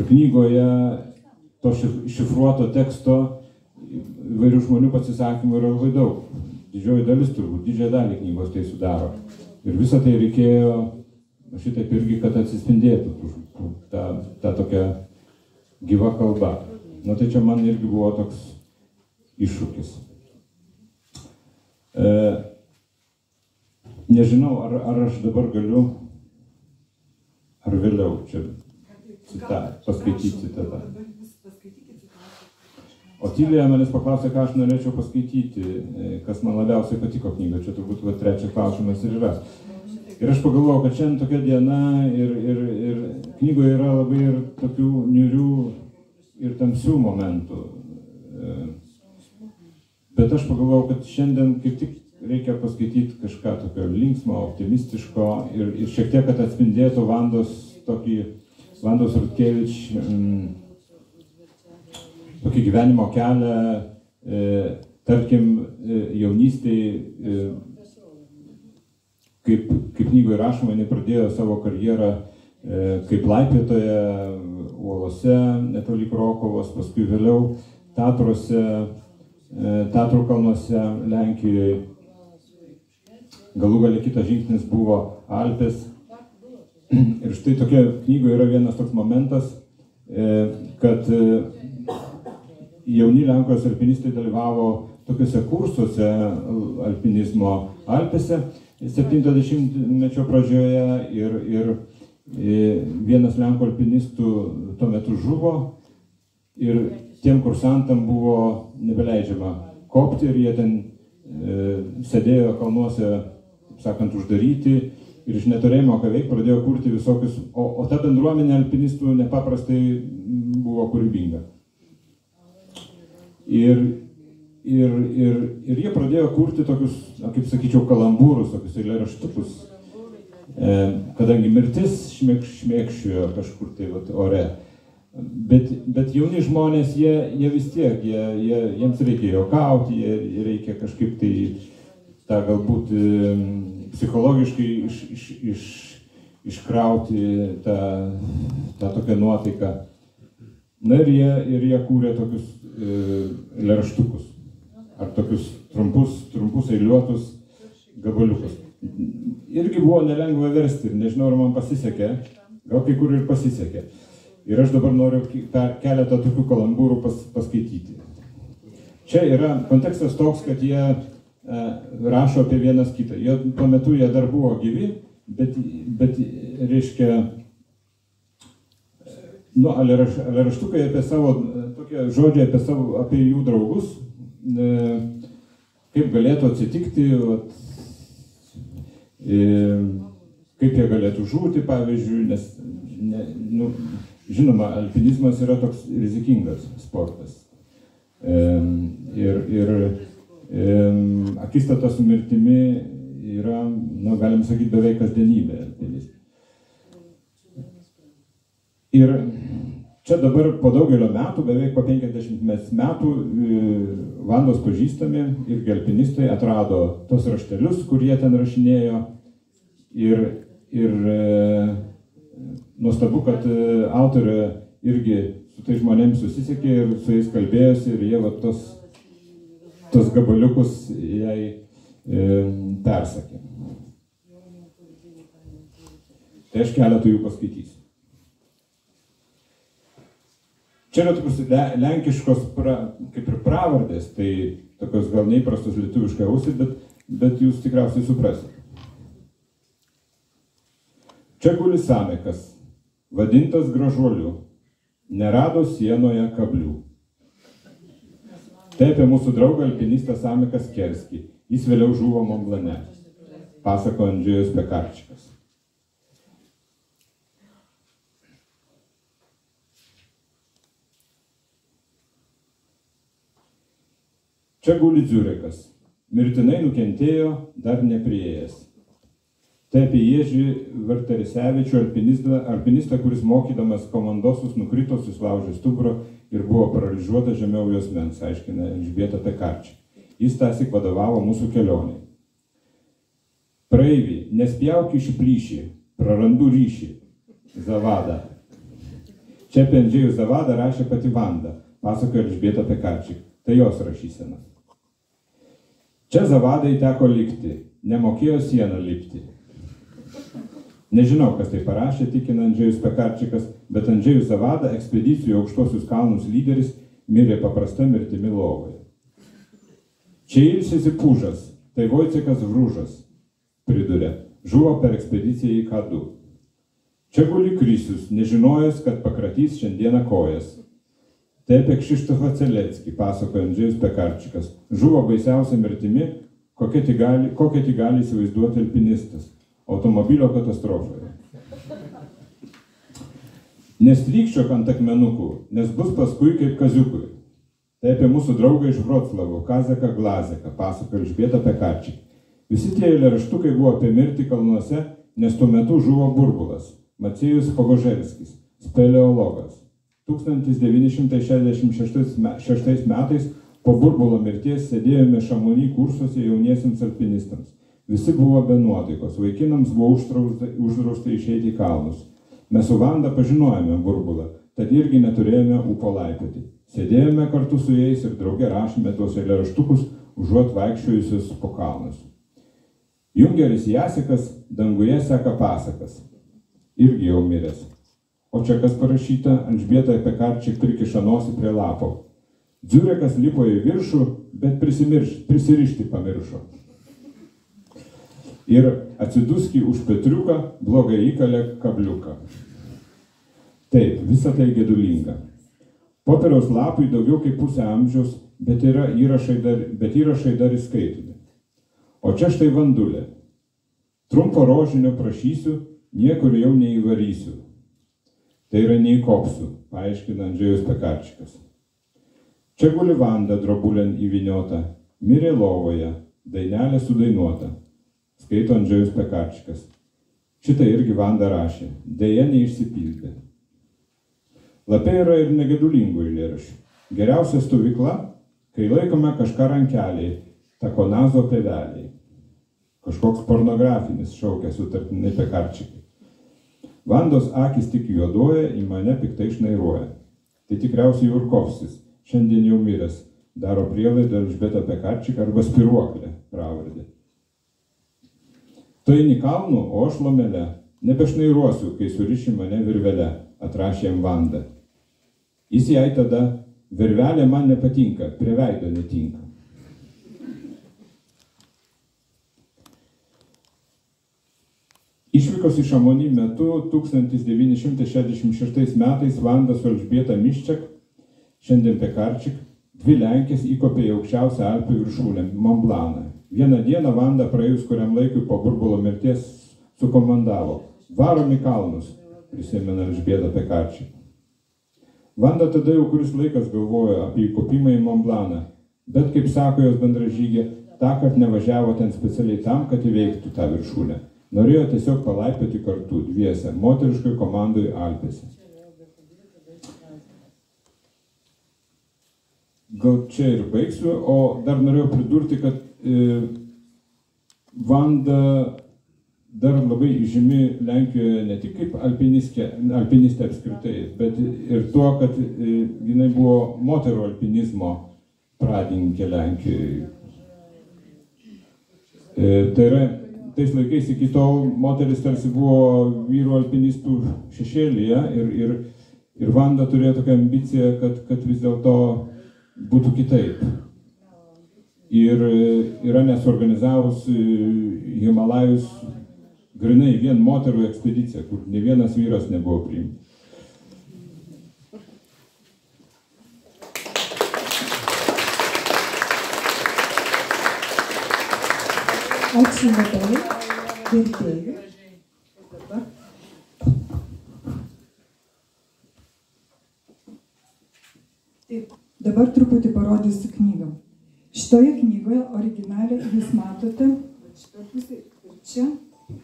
knygoje to šifruoto teksto įvairių žmonių pasisakymų yra labai daug. Didžioji dalis turbūt, didžiąją dalį knygos tai sudaro. Ir visą tai reikėjo šitaip irgi, kad atsispindėtų ta tokia gyva kalba. Nu, tai čia man irgi buvo toks iššūkis. Nežinau, ar aš dabar galiu, ar vėliau čia paskaityti citatą. Otilija manęs paklausė, ką aš norėčiau paskaityti, kas man labiausiai patiko knygoje. Čia turbūt trečias klausimas ir yra. Ir aš pagalvojau, kad šiandien tokia diena ir knygoje yra labai ir tokių niūrių ir tamsių momentų. Bet aš pagalvojau, kad šiandien kaip tik reikia paskaityti kažką tokio linksmo, optimistiško ir šiek tiek, kad atspindėtų Vandos Rutkevič tokį gyvenimo kelią, tarkim, jaunystėje, kaip knygoje rašoma, jinai pradėjo savo karjerą kaip laipiotoja Uolose, netoli Krokuvos, paskui vėliau Tatruose, Tatrų kalnuose, Lenkijoje. Galų gale kitas žingsnis buvo Alpės. Ir štai tokia knygoje yra vienas toks momentas, kad jauni Lenkijos alpinistai dalyvavo tokiuose kursuose alpinizmo Alpėse 70-mečio pradžioje ir vienas Lenkų alpinistų tuo metu žuvo ir tiem kursantam buvo nebeleidžiama kopti ir jie ten sėdėjo kalnuose, sakant, uždaryti ir iš neturėjimo ką veikti pradėjo kurti visokius, o ta bendruomenė alpinistų nepaprastai buvo kūrybinga. Ir jie pradėjo kurti tokius, kaip sakyčiau, kalambūrus, tokius eilėraštukus, kadangi mirtis šmėkščiojo kažkur tai ore. Bet jauni žmonės, jie vis tiek, jiems reikia juokauti, jie reikia kažkaip tai tą galbūt psichologiškai iškrauti tą tokią nuotaiką. Na ir jie kūrė tokius eilėraštukus, ar tokius trumpus eiliuotus gabaliukus. Irgi buvo nelengva versti, nežinau, ar man pasisekė, gal kai kur ir pasisekė. Ir aš dabar noriu keletą tokių kalambūrų paskaityti. Čia yra kontekstas toks, kad jie rašo apie vienas kitą. Tuo metu jie dar buvo gyvi, bet reiškia, eilėraštukai apie savo, tokie žodžiai apie jų draugus, kaip galėtų atsitikti, kaip jie galėtų žūti, pavyzdžiui, nes, žinoma, alpinizmas yra toks rizikingas sportas. Akistata su mirtimi yra, galim sakyti, beveik kasdienybė alpinizme. Ir čia dabar po daugelio metų, beveik po 50 metų, Vandos pažįstami irgi alpinistai atrado tos raštelius, kur jie ten rašinėjo. Ir nuostabu, kad autorė irgi su tai žmonėms susisiekė ir su jais kalbėjosi ir jie tos gabaliukus jai persakė. Tai aš keletą jų paskaitysiu. Čia yra tokios lenkiškos kaip ir pravardės, tai tokios gal neįprastos lietuviškai ausiai, bet jūs tikriausiai suprasite. Čia guli Samekas, vadintas Gražuoliu, nerado sienoje kablių. Tai apie mūsų draugą alpinistą Sameką Skerskį. Jis vėliau žuvo Mont Blane, pasako Andžejus Pekarčikas. Čia guli Dziurekas, mirtinai nukentėjo, dar nepriėjęs. Tai apie Ježį Vartarisevičių, alpinistą, kuris mokydamas komandosus nukrito, susilaužė stuburą ir buvo paralyžiuota žemiau juosmens, aiškina Elžbieta Pekarčia. Jis tąsyk vadovavo mūsų kelioniai. Praeivi, nespjauk iš plyšį, prarandu ryšį. Zavada. Čia apie Andžejų Zavadą rašė pati Vanda, pasakoja Elžbieta Pekarčia. Tai jos rašysena. Čia Zavadai teko likti, nemokėjo sieną lipti. Nežinau, kas tai parašė, tikina Andžejus Pekarčikas, bet Andžejus Zavada, ekspedicijų aukštuosius kalnus lyderis, mirė paprasta mirtimi lovoje. Čia ilsisi Pužas, tai Vojcekas Vrūžas, priduria, žuvo per ekspediciją į Kadu. Čia guli Krisius, nežinojęs, kad pakratys šiandieną kojas. Tai apie Kšištofą Celeckį, pasakoja Andžejus Pekarčikas. Žuvo baisiausia mirtimi, kokia tik gali įsivaizduoti alpinistas. Automobilio katastrofoje. Nestrykščiok ant akmenukų, nes bus paskui kaip kaziukui. Tai apie mūsų draugą iš Vroclavo, Kazeką Glazeką, pasakoja Elžbieta Pekarčik. Visi tie eilėraštukai buvo apie mirtį kalnuose, nes tuo metu žuvo Burbulas, Maciejus Pogoželskis, speleologas. 1966 metais po Burbulo mirties sėdėjome Šamony kursuose jauniesiems alpinistams. Visi buvo be nuotaikos, vaikinams buvo uždrausta išeiti į kalnus. Mes su Vanda pažinojome Burbulą, tad irgi neturėjome ūpo laipioti. Sėdėjome kartu su jais ir drauge rašėme tuos eilėraštukus, užuot vaikščiojusius po kalnus. Jungeris Jasikas danguje seka pasakas. Irgi jau miręs. O čia kas parašyta, Elžbieta Pekarčik prikiša nosį prie lapo. Dziurekas lipo į viršų, bet prisirišti pamiršo. Ir atsiduski už Petriuką, blogai įkalė kabliuką. Taip, visa tai gedulinga. Popieriaus lapui daugiau kaip pusę amžiaus, bet įrašai dar įskaitomi. O čia štai Vandulė. Trumpo rožinio prašysiu, niekur jau neįvarysiu. Tai yra neįkopsiu, paaiškina Andžejus Pekarčikas. Čia guli Vanda drobulėn įvyniota, mirė lovoje, dainelė sudainuota. Skaito Andžejus Pekarčikas. Šitą irgi Vanda rašė, deja neišsipildė. Lapė yra ir negedulingų eilėraščių. Geriausia stovykla, kai laikome kažką rankeliai, takonazo pėveliai. Kažkoks pornografinis šaukia sutartinai Pekarčikai. Vandos akis tik juoduoja, į mane piktai šnairuoja. Tai tikriausiai Jurkovskis, šiandien jau miręs, daro prielaidą Elžbieta Pekarčik arba Spiruoklė pravardė. Tu eini kalnu, o aš lomele, nebešnairuosiu, kai suriši mane virvelę, atrašė jam Vanda. Jis jai tada, virvelė man nepatinka, prie veido netinka. Išvykos į Šamonį metu 1966 metais Vanda su Elžbieta Miščak, šiandien Pekarčik, dvi Lenkės įkopė į aukščiausią Alpių viršūnę, Mont Blancą. Vieną dieną Vanda praėjus kuriam laikui po Burbulo mirties sukomandavo. Varom į kalnus, prisimena Elžbieta Pekarčik. Vanda tada jau kuris laikas galvojo apie įkopimą į Mont Blancą, bet, kaip sako jos bendražygė, tąkart nevažiavo ten specialiai tam, kad įveiktų tą viršūnę. Norėjo tiesiog palaipioti kartu, dviese, moteriškoj komandoj Alpėse. Gal čia ir baigsiu, o dar norėjau pridurti, kad Vanda dar labai žymi Lenkijoje ne tik kaip alpinistė apskritai, bet ir tuo, kad jinai buvo moterų alpinizmo pradininkė Lenkijoje. Tai yra, tais laikais iki tol moteris tarsi buvo vyrų alpinistų šešėlyje ir Vanda turėjo tokią ambiciją, kad vis dėlto būtų kitaip. Ir yra nesuorganizavus Himalajus grinai vien moterų ekspedicija, kur ne vienas vyras nebuvo priimtas. Ačiū labai, vertėjui. Dabar truputį parodysiu knygą. Šitoje knygoje originaliai jūs matote, šitoje pusėje ir čia,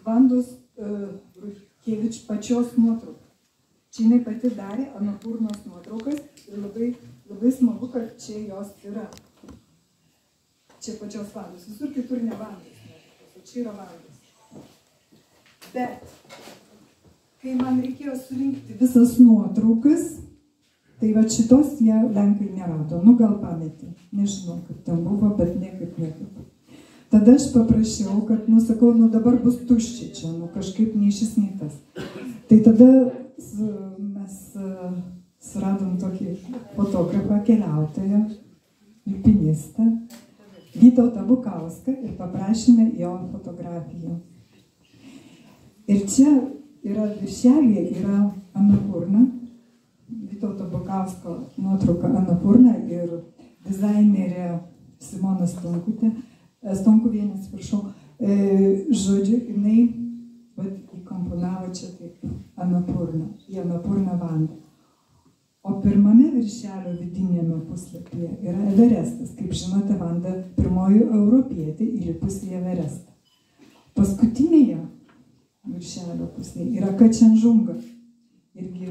Vandos Rutkevič pačios nuotrauką. Čia jinai pati darė Anapurnos nuotraukas ir labai smagu, kad čia jos yra. Čia pačios Vandos, visur kitur ne Vandos. Čia yra Vandos. Bet, kai man reikėjo surinkti visas nuotraukas, tai va šitos jie Lenkai nerado. Nu gal pametė. Nežinau, kaip ten buvo, bet niekaip. tada aš paprašiau, kad, sakau, dabar bus tuščia čia, kažkaip nei šis, nei tas. Tai tada mes suradom tokį fotografą, keliautoją, alpinistą, Vytautą Bukauską ir paprašėme jo fotografijų. Ir čia yra viršelėje, yra Anapurna, Vytauto Bukausko nuotrauka Anapurna ir dizainerė Simona Stonkuvienė, atsiprašau, žodžiu, jinai įkomponavo čia taip Anapurna, į Anapurną Vandą. O pirmame viršelio vidinėme puslapyje yra Everestas. Kaip žinote, Vanda pirmoji europietė įlipusi į Everestą. Paskutinėje viršelio pusėje yra Kačenžunga. Irgi,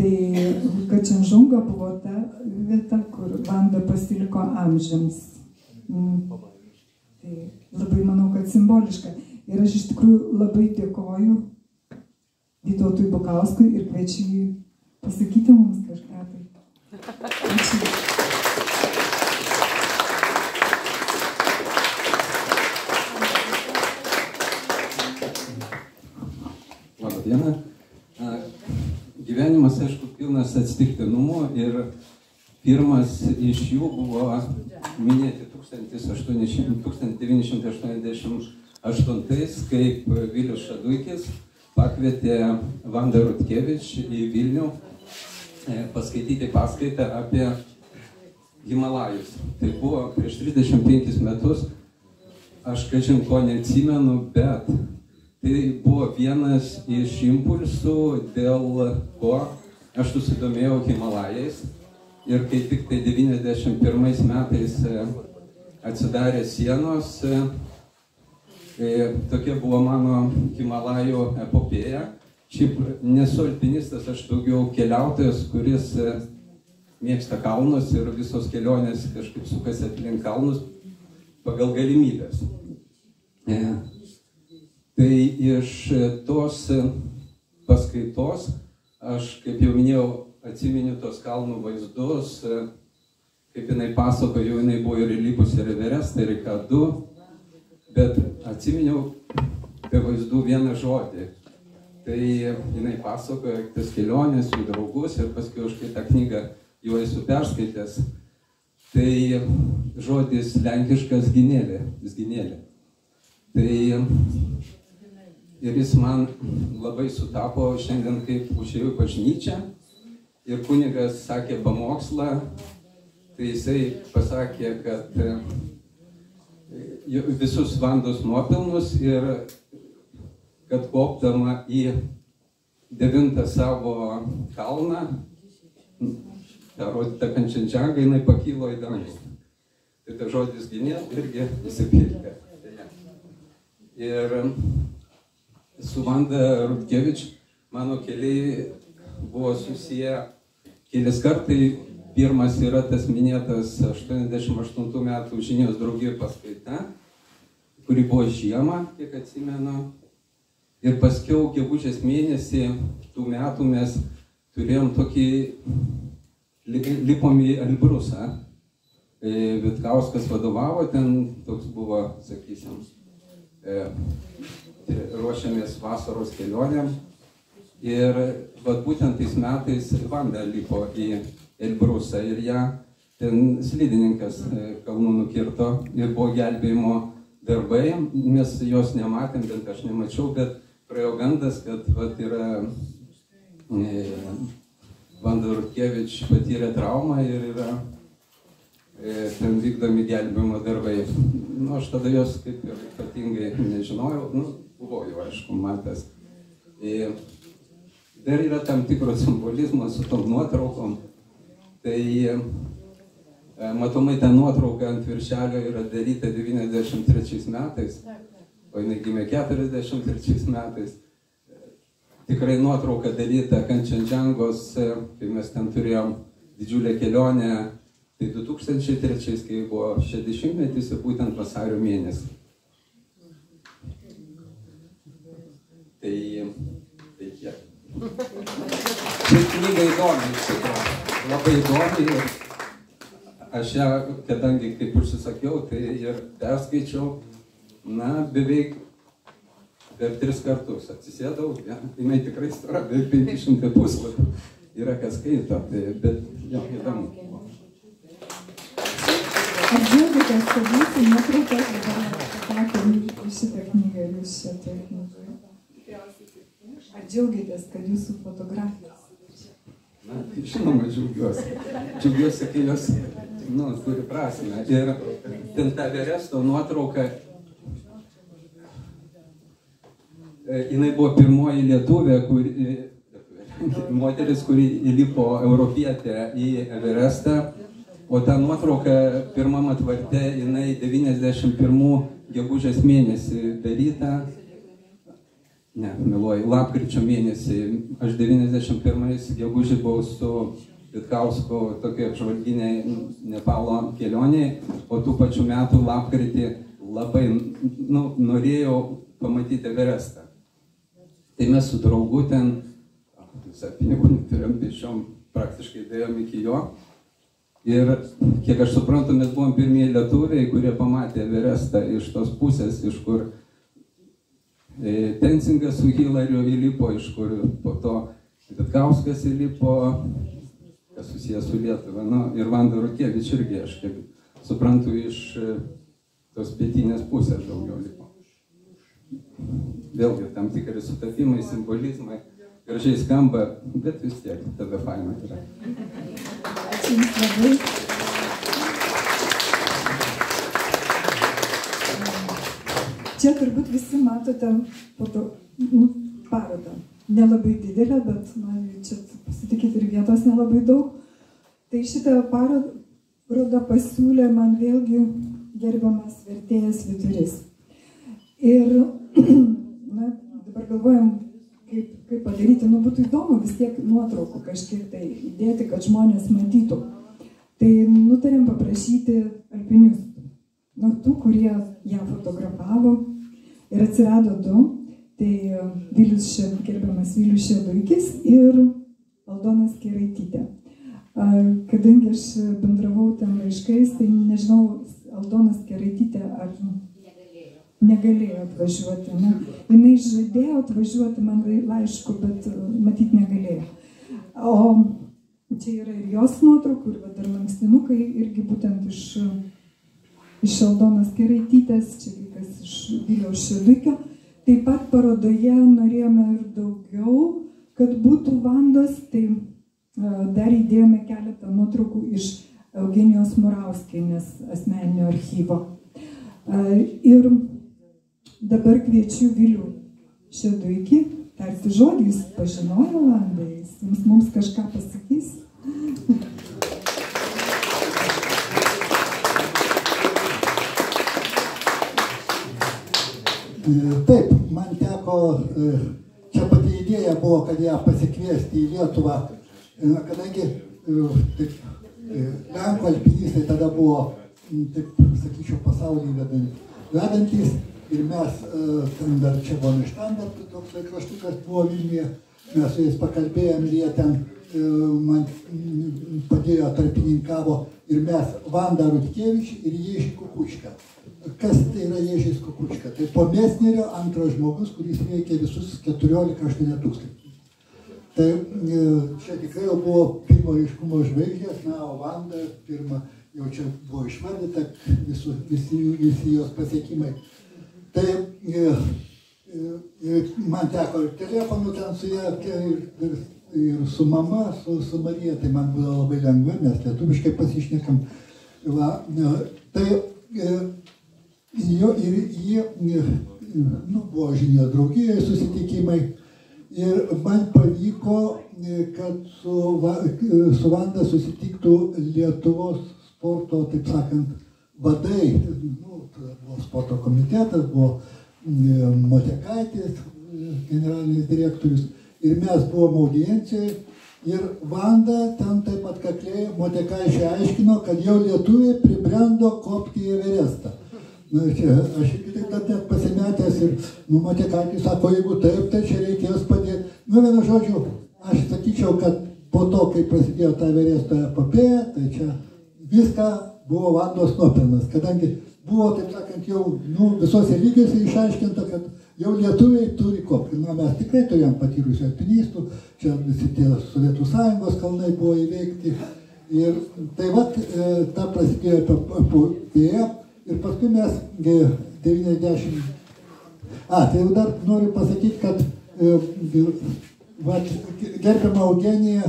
tai Kačenžunga buvo ta vieta, kur Vanda pasiliko amžiams. Tai labai manau, kad simboliška. Ir aš iš tikrųjų labai dėkoju Vytautui Bukauskui ir kviečiu jį pasakyti mums kažką tai. Ačiū. Labą dieną. Gyvenimas, aišku, pilnas atsitiktinumų ir pirmas iš jų buvo minėti 1988, kaip Vilius Šaduikis pakvietė Vandą Rutkevič į Vilnių paskaityti paskaitą apie Himalajus. Tai buvo prieš 35 metus, aš kažin ko neatsimenu, bet tai buvo vienas iš impulsų, dėl ko aš susidomėjau Himalajais. Ir kai tik tai 91 metais atsidarė sienos, tokia buvo mano Himalajų epopėja. Šiaip nesu alpinistas, aš daugiau keliautojas, kuris mėgsta kalnus ir visos kelionės kažkaip sukasi aplink kalnus pagal galimybės. Tai iš tos paskaitos aš, kaip jau minėjau, atsiminiu tos kalnų vaizdus, kaip jinai pasakojo, jinai buvo ir įlipusi ir Everestą, ir K2. Bet atsiminiau apie vaizdų vieną žodį. Tai jinai pasakoja tas kelionės, jų draugus ir paskui už kai tą knygą jau esu perskaitęs. Tai žodis lenkiškas gynėlė, zgynėlė. Tai ir jis man labai sutapo šiandien, kaip užėjau į bažnyčią ir kunigas sakė pamokslą. Tai jisai pasakė, kad visus Vandos nuopelnus ir kad kopdama į 9 savo kalną, tą rodytą Kančenžangą, jinai pakilo į dangų. Tai ta žodis gynė irgi įsipildė. Ir su Vanda Rutkevič mano keliai buvo susiję kelis kartai. Pirmas yra tas minėtas 88 metų Žinijos draugijos paskaita, kuri buvo žiemą, kiek atsimenu. Ir paskiau gegužės mėnesį tų metų mes turėjom tokį lipom į Elbrusą. Vitkauskas vadovavo, ten toks buvo, sakysim, ruošiamės vasaros kelionėm. Ir būtent tais metais Vanda lipo į Elbrusą ir ją ten slidininkas kalnų nukirto ir buvo gelbėjimo darbai. Mes jos nematėm, bent aš nemačiau, bet praėjo gandas, kad yra Vanda Rutkevič patyrė traumą ir yra ten vykdomi gelbėjimo darbai. Aš tada jos kaip ir ypatingai nežinojau, buvau jau aišku matęs. Dar yra tam tikro simbolizmo su tom nuotraukom. Tai matomai ta nuotrauka ant viršelio yra daryta 93 metais, o jinai gimė 43 metais. Tikrai nuotrauka daryta Kančenžangos, kai mes ten turėjom didžiulę kelionę, tai 2003, kai buvo 60-metis ir būtent vasario mėnesį. Tai tiek. Ši knyga įdomi, labai įdomi ir aš ją, kadangi kaip užsisakiau, tai ir perskaičiau, na, beveik per 3 kartus atsisėdau, jinai tikrai stora, beveik 500 puslapių, yra kas skaito, bet jo, įdomu. Ar džiaugiatės, kad jūsų nuotraukos dabar pateko į šitą knygą ir jūs šitą knygą? Ar džiaugiatės, kad jūsų fotografijos? Na, žinoma, džiaugiuosi. Džiaugiuosi, kai jos, turi prasmę. Ir ten ta Everesto nuotrauka, jinai buvo pirmoji lietuvė, moteris, kuri įlipo europietė į Everestą, o ta nuotrauka pirmam atvarte, jinai 91 gegužės mėnesį daryta, lapkričio mėnesį, aš 91 gegužį buvau su Vitkausku tokia apžvalginė Nepalo kelionė, o tų pačių metų lapkritį labai norėjau pamatyti Everestą. Tai mes su draugu ten, visą pinigų neturėjom, pešiom praktiškai dėjom iki jo. Ir kiek aš suprantu, mes buvom pirmieji lietuviai, kurie pamatė Everestą iš tos pusės, iš kur Tensingas su Hilariu įlipo, iš kur po to Vitkauskas įlipo, kas susijęs su Lietuva. Ir Vanda Rutkevič irgi, aš kaip suprantu, iš tos pietinės pusės daugiau lipo. Vėlgi, tam tikri sutapimai, simbolizmai, gražiai skamba, bet vis tiek tada faina yra. Ačiū Jums labai. Čia turbūt visi matote parodą. Nelabai didelė, bet čia pasitikit ir vietos nelabai daug. Tai šitą parodą pasiūlė man vėlgi gerbiamas vertėjas Vyturys. Ir dabar galvojam, kaip padaryti, būtų įdomu vis tiek nuotraukų kažkiek tai įdėti, kad žmonės matytų. Tai nutarėm paprašyti alpinistų, tų, kurie ją fotografavo, ir atsirado 2, tai gerbiamas Vilius Šeduikis ir Aldonas Keraitytė. Kadangi aš bendravau ten laiškais, tai nežinau, Aldonas Keraitytė ar negalėjo atvažiuoti. Jinai žadėjo atvažiuoti man laišku, bet matyt negalėjo. O čia yra ir jos nuotraukų, ir dar lankstinukai, irgi būtent iš Aldonos Keraitytės, čia kas iš Viliaus Šeduikio. Taip pat parodoje norėjome ir daugiau, kad būtų Vandos, tai dar įdėjome keletą nuotraukų iš Eugenijos Murauskienės asmeninio archyvo. Ir dabar kviečiu Vilių Šeduikį, tarsi žodį, jis pažinojo Vandą, jis mums kažką pasakys. Taip, man teko, čia pati idėja buvo, kad ją pasikviesti į Lietuvą, kadangi lenkų alpinistai tada buvo, taip sakyčiau, pasaulį vedantys, ir mes, ten dar čia buvo Štandartų, toks laikraštukas buvo Vilniuje, mes su jais pakalbėjom ir jie ten man padėjo, tarpininkavo, ir mes Vanda Rutkevič ir Ježį Kukučką. Kas tai yra Ježis Kukučka? Tai po Mesnerio antras žmogus, kuris veikė visus 14-8 tūkstančių. Tai čia tikrai jau buvo pirmo ryškumo žvaigždės, o Vanda pirma jau čia buvo išvardyta visi jos pasiekimai. Tai man teko ir telefonu ten su ją, ir su mama, su Marija, tai man buvo labai lengva, mes lietuviškai pasišnekam. Tai jie buvo Žinijos draugijoje susitikimai ir man pavyko, kad su Vanda susitiktų Lietuvos sporto, taip sakant, vadai. Buvo sporto komitetas, buvo Motekaitis, generalinis direktorius, ir mes buvom audiencijoje ir Vanda ten taip atkakliai Motekaičiai aiškino, kad jau lietuviai pribrendo kopti į Everestą. Aš irgi taip net pasimetęs ir Motekaitis sako, jeigu taip, tai čia reikės padėti. Vienu žodžiu, aš sakyčiau, kad po to, kai prasidėjo ta Everesto epopėja, tai čia viską buvo Vandos nuopelnas, kadangi buvo, taip sakant, jau visose lygiuose išaiškinta, kad jau lietuviai turi kopti. Mes tikrai turėjom patyrusių alpinistų, čia visi tie Sovietų Sąjungos kalnai buvo įveikti. Ir tai vat, ta prasidėjo epopėja ir paskui mes 90... Tai jau dar noriu pasakyti, kad gerbiama Eugenija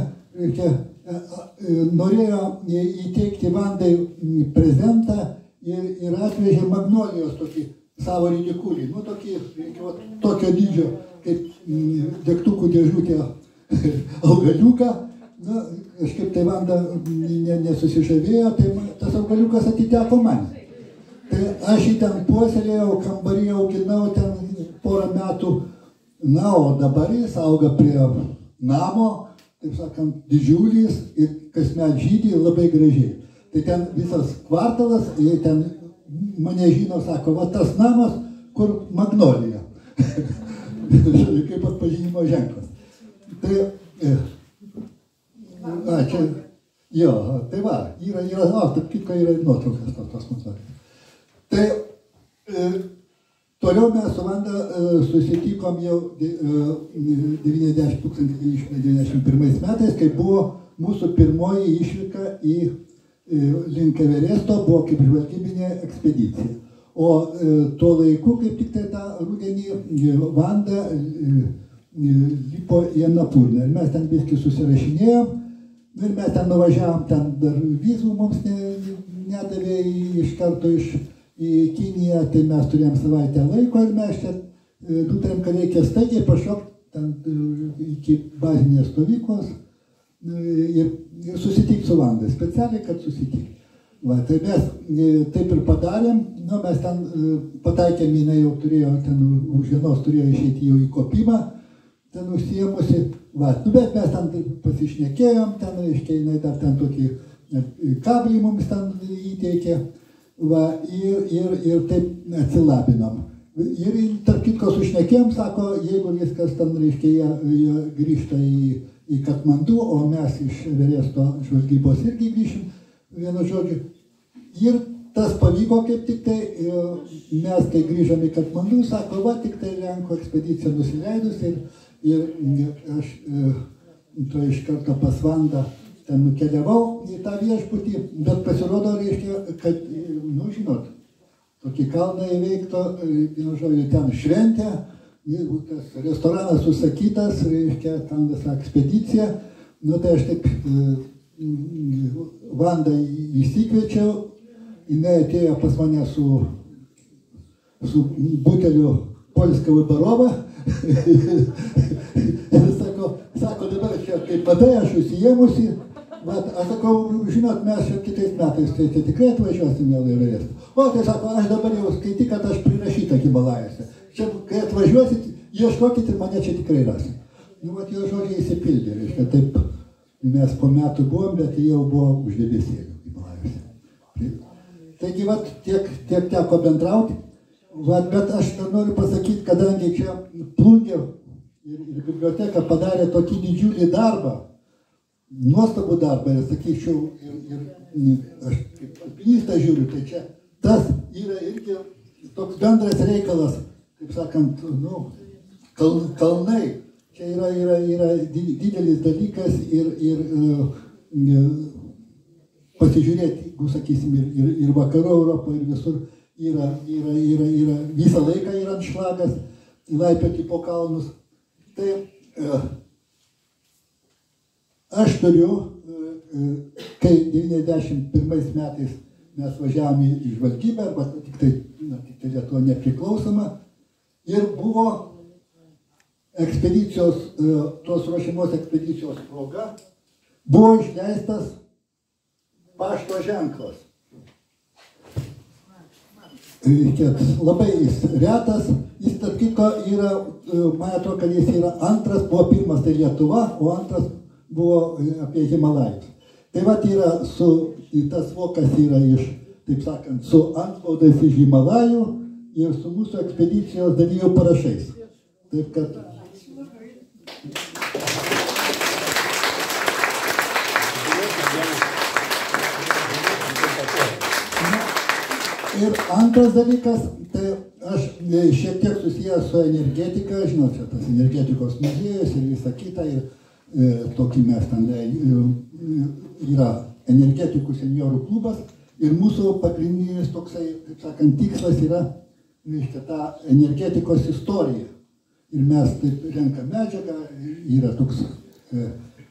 norėjo įteikti Vandai prezentą ir atvežė magnolijos tokį savo ridikulį. Tokio dydžio, kaip degtukų dėžutė augaliuką. Kažkaip tai Vanda nesusižavėjo, tai tas augaliukas atiteko man. Tai aš jį ten puoselėjau, kambarį auginau ten porą metų. O dabar jis auga prie namo, taip sakant, didžiulis ir kasmet žydi labai gražiai. Tai ten visas kvartalas, jie ten mane žino, sako, va tas namas, kur magnolija. Kaip atpažinimo ženklas. Tai, čia, jo, tai va, taip kitko yra nuotraukas tos magnolijas. Tai, toliau mes su Vanda susitikom jau 1991 metais, kai buvo mūsų pirmoji išvyka į link Everesto, buvo kaip žvalgybinė ekspedicija. O tuo laiku, kaip tik tai tą rudenį, Vanda lipo į Annapurną. Ir mes ten viskai susirašinėjom, ir mes ten nuvažiavom, ten dar vizų mums nedavė iš karto į Kiniją, tai mes turėjom savaitę laiko ir mes čia nutarėm, kad reikia staigiai pašokti ten iki bazinės stovyklos ir susitikti su Vanda, specialiai, kad susitikti. Tai mes taip ir padarėm, mes ten pataikėm, jinai jau turėjo, ten už dienos turėjo išeiti jau į kopimą, ten užsiemusi, bet mes ten pasišnekėjom, ten, reiškia, jinai dar ten tokį kablį mums ten įteikė. Ir taip atsilabinom. Ir tarp kitko sušnekėjom, sako, jeigu viskas ten, reiškia, jie grįžta į Katmandu, o mes iš Everesto žvalgybos irgi grįšim, vienu žodžiu. Ir tas pavyko kaip tik tai, mes kai grįžom į Katmandu, sako, va, tik tai Lenkų ekspedicija nusileidus ir aš to iš karto pas Vandą ten nukeliavau į tą viešbutį, bet pasirodo, reiškia, kad, žinot, tokį kalną įveikto, vienu žodžiu, ten šventė, tas restoranas užsakytas, reiškia, ten visą ekspediciją. Tai aš taip Vandą įsikviečiau, jinai atėjo pas mane su buteliu Polskio Vybarovą. Ir sako, dabar čia, kaip matai, aš užsiėmusi. Bet aš sakau, žinot, mes čia kitais metais, tai tikrai atvažiuosim vėl į Everestą. O, tai sako, aš dabar jau skaityk, kad aš prirašyta Himalajose. Čia, kai atvažiuosit, ieškokit ir mane čia tikrai rasit. Jo žodžiai įsipildė, reiškia, taip mes po metų buvom, bet jau buvo už debesėlių Himalajose. Taigi, tiek teko bendrauti. Bet aš noriu pasakyti, kadangi čia Plungė ir biblioteka padarė tokį didžiulį darbą, nuostabų darbą, ir sakyčiau, ir aš kaip alpinistas žiūriu, tai čia tas yra irgi toks bendras reikalas, kaip sakant, kalnai, čia yra didelis dalykas ir pasižiūrėti, jeigu sakysim, ir vakarų Europoje, ir visur yra visą laiką yra anšlagas, laipioti po kalnus. Tai aš turiu, kai 91 metais mes važiavome į žvalgybą, arba tik tai Lietuva nepriklausoma, ir buvo ekspedicijos, tos ruošimos ekspedicijos proga, buvo išleistas pašto ženklas. Labai jis retas, jis tarp kitko yra, man atrodo, kad jis yra antras, buvo pirmas tai Lietuva, o antras buvo apie Himalajus. Tai vat yra tas vokas yra iš, taip sakant, su antspaudais iš Himalajų ir su mūsų ekspedicijos dalyvių parašais. Taip kad... Ir antras dalykas, tai aš šiek tiek susijęs su energetika, žinot, čia tas energetikos muziejus ir visa kita, ir tokį mes ten yra energetikų seniorų klubas, ir mūsų pagrindinis toksai, kaip sakant, tikslas yra, reiškia, ta energetikos istorija. Ir mes taip renkam medžiagą, yra toks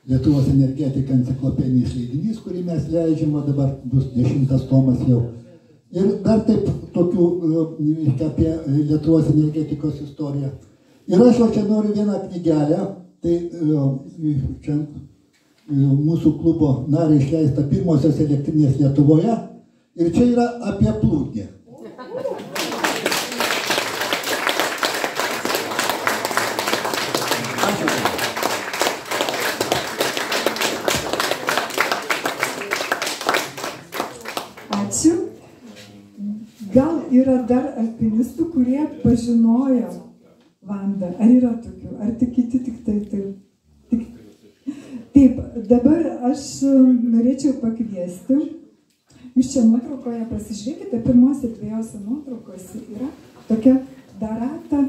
Lietuvos energetika enciklopedinis leidinys, kurį mes leidžiam, o dabar bus 10 tomas jau. Ir dar taip tokių apie Lietuvos energetikos istoriją. Ir aš čia noriu vieną knygelę, tai čia mūsų klubo nariai išleista pirmosios elektrinės Lietuvoje, ir čia yra apie Plūdnę. Ačiū. Gal yra dar alpinistų, kurie pažinojo Vandą? Ar yra tokių? Ar tik kiti tik tai taip? Taip, dabar aš norėčiau pakviesti. Jūs čia nuotraukoje pasižiūrėkite, pirmose dviejose nuotraukose yra tokia Darata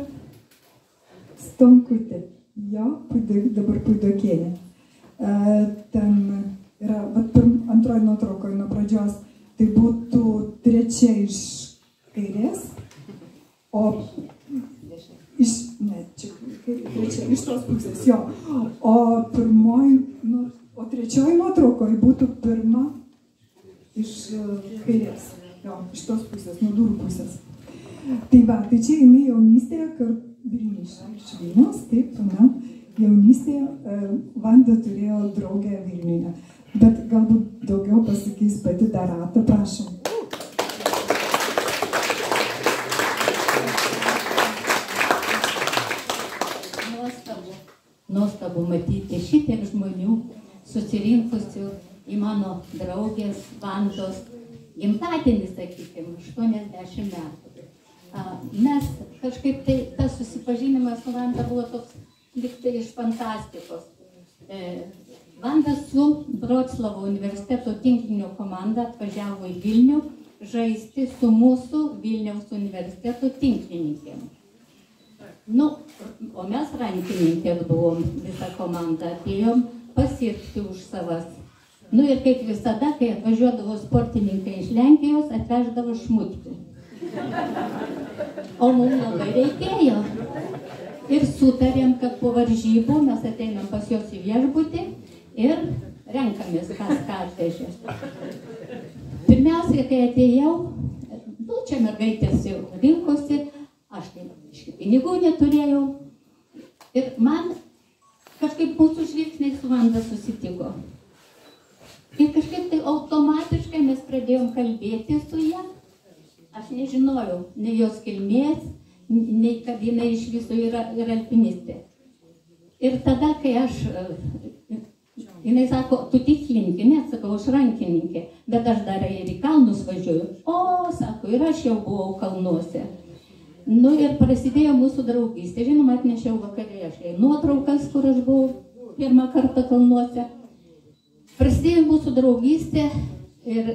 Stonkutė. Jo, dabar Puidokienė. Ten yra, antroji nuotraukoje nuo pradžios, tai būtų trečia iš kairės, o iš tos pusės, jo. O trečioji nuotraukoje būtų pirma iš kairės, jo, iš tos pusės, nuo durų pusės. Tai va, tai čia jinai jaunystėje, Vilnius, iš Vilniaus, taip, jaunystėje Vanda turėjo draugę Vilniuje. Bet galbūt daugiau pasakys pati Darata, prašom. Nuostabu matyti šitiek žmonių susirinkusių į mano draugės Vandos gimtadienį, sakykime, 80 metų. Mes kažkaip tai tas susipažinimas su Vanda buvo toks liktai iš fantastikos. Vanda su Vroclavo universiteto tinklinio komanda atvažiavo į Vilnių žaisti su mūsų Vilniaus universiteto tinklininkėm. O mes rankininkės buvom, visą komandą, atėjom pasirgti už savas. Ir kaip visada, kai atvažiuodavo sportininkai iš Lenkijos, atveždavo šmutkų. O mums labai reikėjo. Ir sutarėm, kad po varžybų mes ateinam pas jos į viešbutį ir renkamės, kas ką atvežė. Pirmiausia, kai atėjau, čia mergaitės jau rinkosi, aš tai pinigų neturėjau. Ir man kažkaip mūsų žvilgsniai su Vanda susitiko. Ir kažkaip tai automatiškai mes pradėjom kalbėti su ją. Aš nežinojau nei jos kilmės, nei kad jinai iš viso yra alpinistė. Ir tada, kai jinai sako, tu tikslininkė, ne, sakau, aš rankininkė, bet aš dar ir į kalnus važiuoju. O, sako, ir aš jau buvau kalnuose. Ir prasidėjo mūsų draugystė. Žinoma, atnešiau vakarė aš jai nuotraukas, kur aš buvau pirmą kartą kalnuose. Prasidėjo mūsų draugystė ir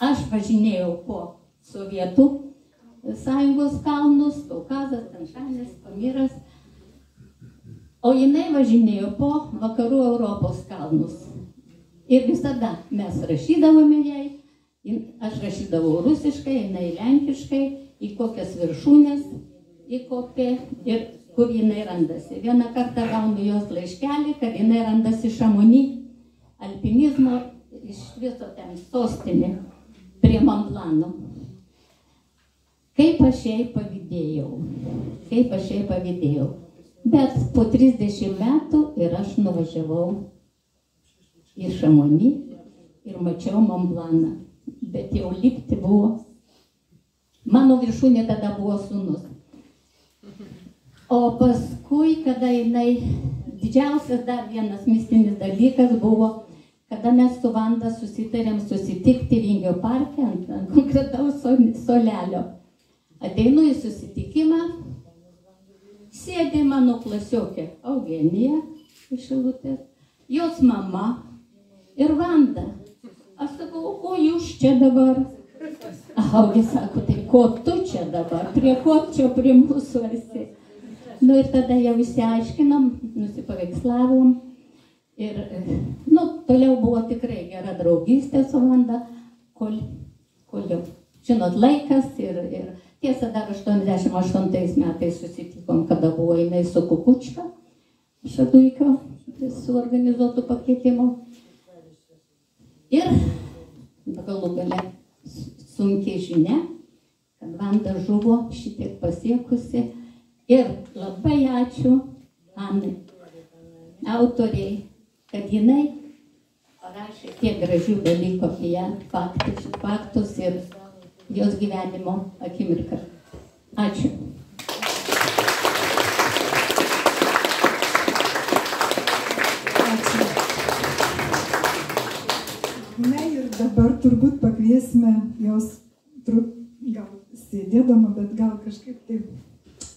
aš važinėjau po Sovietų sąjungos kalnus, Kaukazas, Tanšanės, Pamiras. O jinai važinėjo po vakarų Europos kalnus. Ir visada mes rašydavome jai, aš rašydavau rusiškai, jinai lenkiškai, į kokias viršūnės įkopė ir kur jinai randasi. Vieną kartą gaunu jos laiškelį, kad jinai randasi Šamony, alpinizmo iš viso ten sostinė prie Mont Blanco. Kaip aš jai pavydėjau. Bet po 30 metų ir aš nuvažiavau į Šamony ir mačiau Mont Blancą. Bet jau lipti buvo. Mano viršūnė tada buvo sūnus. O paskui, kada jinai, didžiausias dar vienas mistinis dalykas buvo, kada mes su Vanda susitarėm susitikti Vingio parke ant konkretaus solelio. Ateinu į susitikimą, sėdė mano klasiokė Eugenija iš Šilutės, jos mama ir Vanda. Aš sakau, o jūs čia dabar? Augė sako, tai ko tu čia dabar, prie ko čia prie mūsų esi? Nu ir tada jau išsiaiškinom, nusipaveikslavom ir, toliau buvo tikrai gera draugystė su Vanda, kol jau, žinot, laikas ir tiesa dar 88 metais susitikom, kada buvo jinai su Kukučka, Šaduikio, suorganizuotų pakvietimo. Ir galų gale sunkiai žinia, kad Vanda žuvo šitiek pasiekusi. Ir labai ačiū Anai, autoriai, kad jinai parašė tiek gražių dalykų apie ją, faktus ir jos gyvenimo akimirką. Ačiū. Ačiū. Na ir dabar turbūt pakviesime jos, gal sėdėdama, bet gal kažkaip taip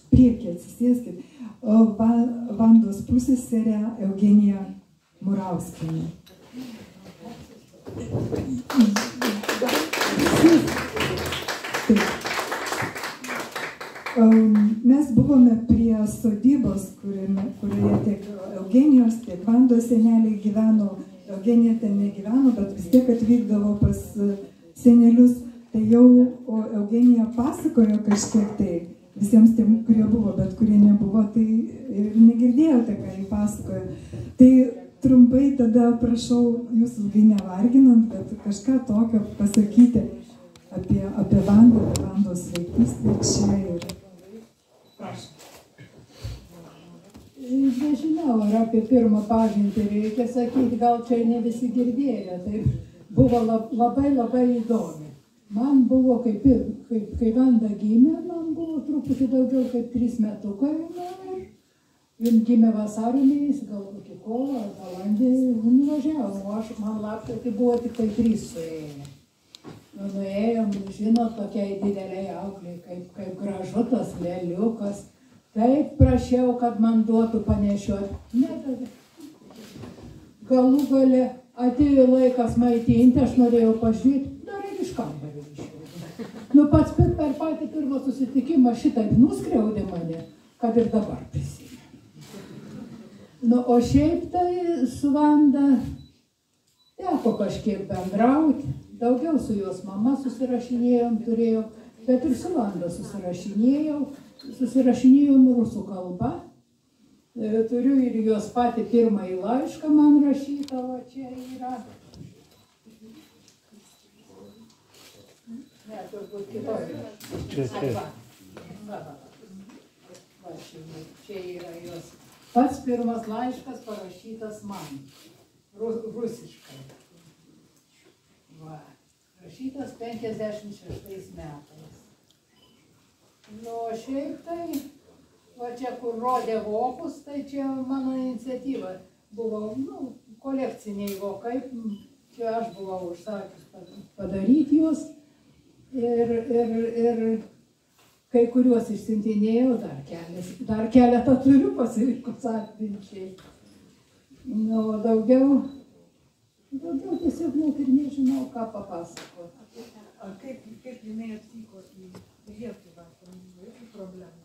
priekį atsisėskit, Vandos pusseserę Eugeniją Murauskienę. Mes buvome prie sodybos, kurioje tiek Eugenijos, tiek Vandos seneliai gyveno. Eugenija ten negyveno, bet vis tiek atvykdavo pas senelius. Tai jau Eugenija pasakojo kažkiek tai visiems tiem, kurie buvo, bet kurie nebuvo, tai ir negirdėjote, ką jį pasakojo. Tai trumpai tada prašau, jūs ilgai nevarginant, bet kažką tokio pasakyti apie Vandą, apie Vandos vaikystę čia ir prašau. Nežinau, ar apie pirmą pažintį reikia sakyti, gal čia ne visi girdėjo, tai buvo labai įdomi. Man buvo, kai Vanda gimė, man buvo truputį daugiau kaip 3 metukai, ir gimė vasario mėnesį, gal iki kovo, ar balandį, nuvažiavom, o man lapkritį buvo tik tai 3 suėję. Nuėjom, žinot, tokiai dideliai auklei, kaip gražu tas lėliukas. Taip prašiau, kad man duotų panešioti. Nedavė. Galų gale atėjo laikas maitinti, aš norėjau pažiūrėti, dar ir iš kambario išėjau. Pats per patį pirmą susitikimą šitaip nuskriaudė mane, kad ir dabar prisimenu. O šiaip tai su Vanda teko kažkiek bendrauti, daugiau su jos mama susirašinėjom, turėjau, bet ir su Vanda susirašinėjom rusų kalba. Turiu ir jos patį pirmąjį laišką man rašytą, o čia yra. Ne, turbūt kitoj. Čia yra jos. Pats pirmas laiškas parašytas man, rusiškai. Rašytas 56 metais. Šiaip tai, čia kur rodė vokus, tai čia mano iniciatyva buvo, kolekciniai vokai, čia aš buvau užsakius padaryti juos ir kai kuriuos išsiuntinėjau, dar keletą turiu pasilikus atminčiai. Daugiau tiesiog net ir nežinau, ką papasakoti. Ar kaip jinai atvyko į Lietuvą, jokių problemų?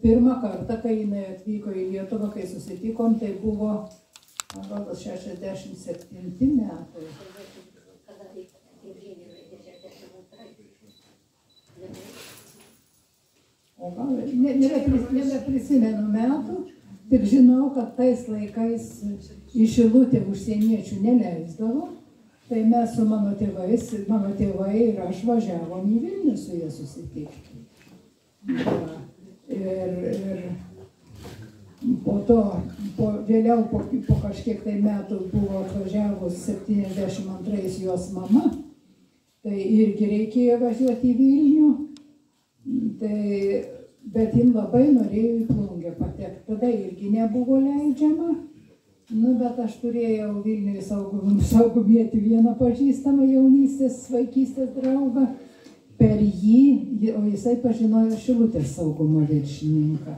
Pirmą kartą, kai jinai atvyko į Lietuvą, kai susitikom, tai buvo, man rodos, 67 metai. O gal, nebeprisimenu metų, tik žinau, kad tais laikais į Šilutę užsieniečių neleisdavo, tai mes su mano tėvai ir aš važiavom į Vilnių su jie susitikti. Ir po to, vėliau po kažkiek tai metų buvo atvažiavus 72 jos mama, tai irgi reikėjo važiuoti į Vilnių, bet jin labai norėjo į Plungę patekti, tada irgi nebuvo leidžiama, bet aš turėjau Vilniuje saugumietį vieną pažįstamą jaunystės, vaikystės draugą, per jį, o jisai pažinojo Šilutės saugumo viršininką.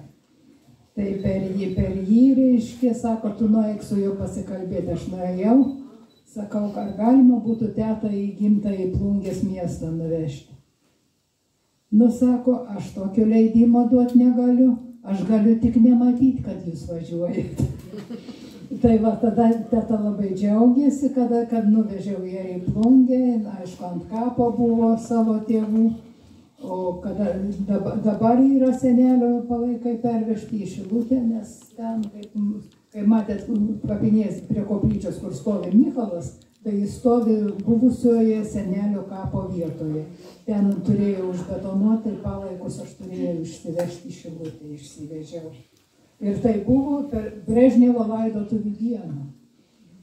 Tai per jį, reiškia, sako, tu nueik su juo pasikalbėti, aš nuėjau, Sakau, ar galima būtų tetą į gimtąjį Plungės miestą nuvežti. Nu, sako, aš tokio leidimo duoti negaliu, aš galiu tik nematyti, kad jūs važiuojate. Tai va, tada teta labai džiaugiasi, kad nuvežiau ją į Plungę, aišku, ant kapo buvo savo tėvų, o kada dabar yra senelio palaikai pervežti į Šilutę, nes ten, kai matėt kapinės prie koplyčios, kur stovi Mykolas, tai jis stovi buvusioje senelio kapo vietoje. Ten turėjau užbetonuoti, palaikus aš turėjau išsivežti į Šilutę, išsivežiau. Ir tai buvo per Brežnevo laidotuvių dieną.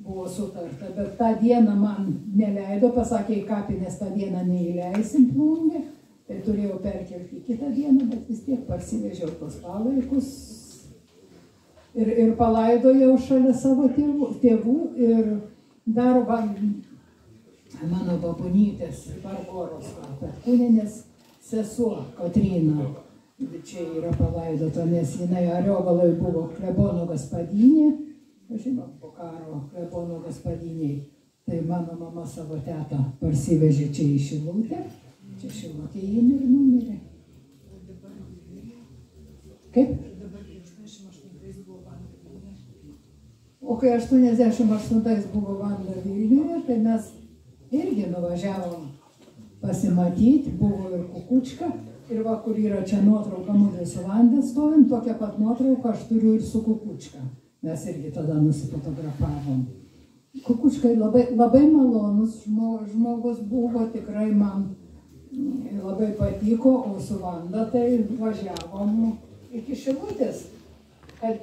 Buvo sutarta, bet tą dieną man neleido, pasakė, į kapinės tą dieną neįleisim Plungę, tai turėjau perkelti kitą dieną, bet vis tiek parsivežiau tos palaikus. Ir palaidojau šalia savo tėvų ir dar mano babonytės Barboros Perkūnienės sesuo Kotryna čia yra palaidota, nes jinai Ariogaloj buvo klebono gaspadinė, žinom, po karo klebono gaspadiniai. Tai mano mama savo tetą parsivežė čia į Šilutę, čia Šilutė jį ir numirė. Kaip? O kai 88 buvo Vanda Vilniuje, tai mes irgi nuvažiavom pasimatyti, buvo ir Kukučka. Ir va, kur yra čia nuotrauka mūdai su Vanda stovim, tokią pat nuotrauką aš turiu ir su Kukučka. Mes irgi tada nusifotografavom. Kukučkai labai malonus žmogus buvo, tikrai man labai patiko, o su Vanda tai važiavom iki Šilutės,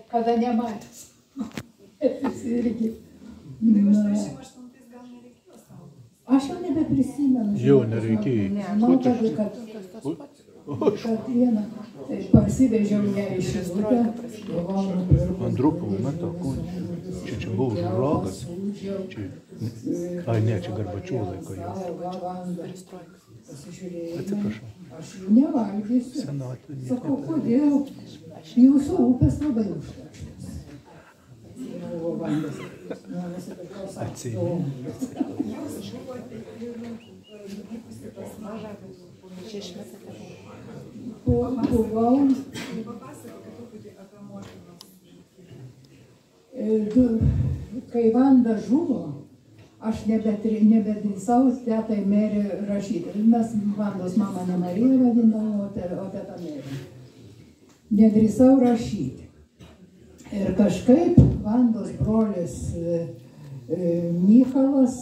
kada nematęs. Irgi. Aš jau nebeprisimenu. Jau nereikėjo. Žinau, kad vieną parsivežiau ją į Šilutę. Andrupovo metu, čia buvo Žuragas. Ai, ne, čia Garbačiovo laiko jau. Atsiprašau. Aš jų nevalgysiu. Sakau, kodėl? Jūsų upės labai užterštos. Buvo Vandas. Buvau. Kai Vanda žuvo, aš nebedrįsau tetai Merį rašyti. Mes Vandos mamą ne Mariją vadindavome, o tetą Merį. Nedrįsau rašyti. Ir kažkaip Vandos brolis Mykolas,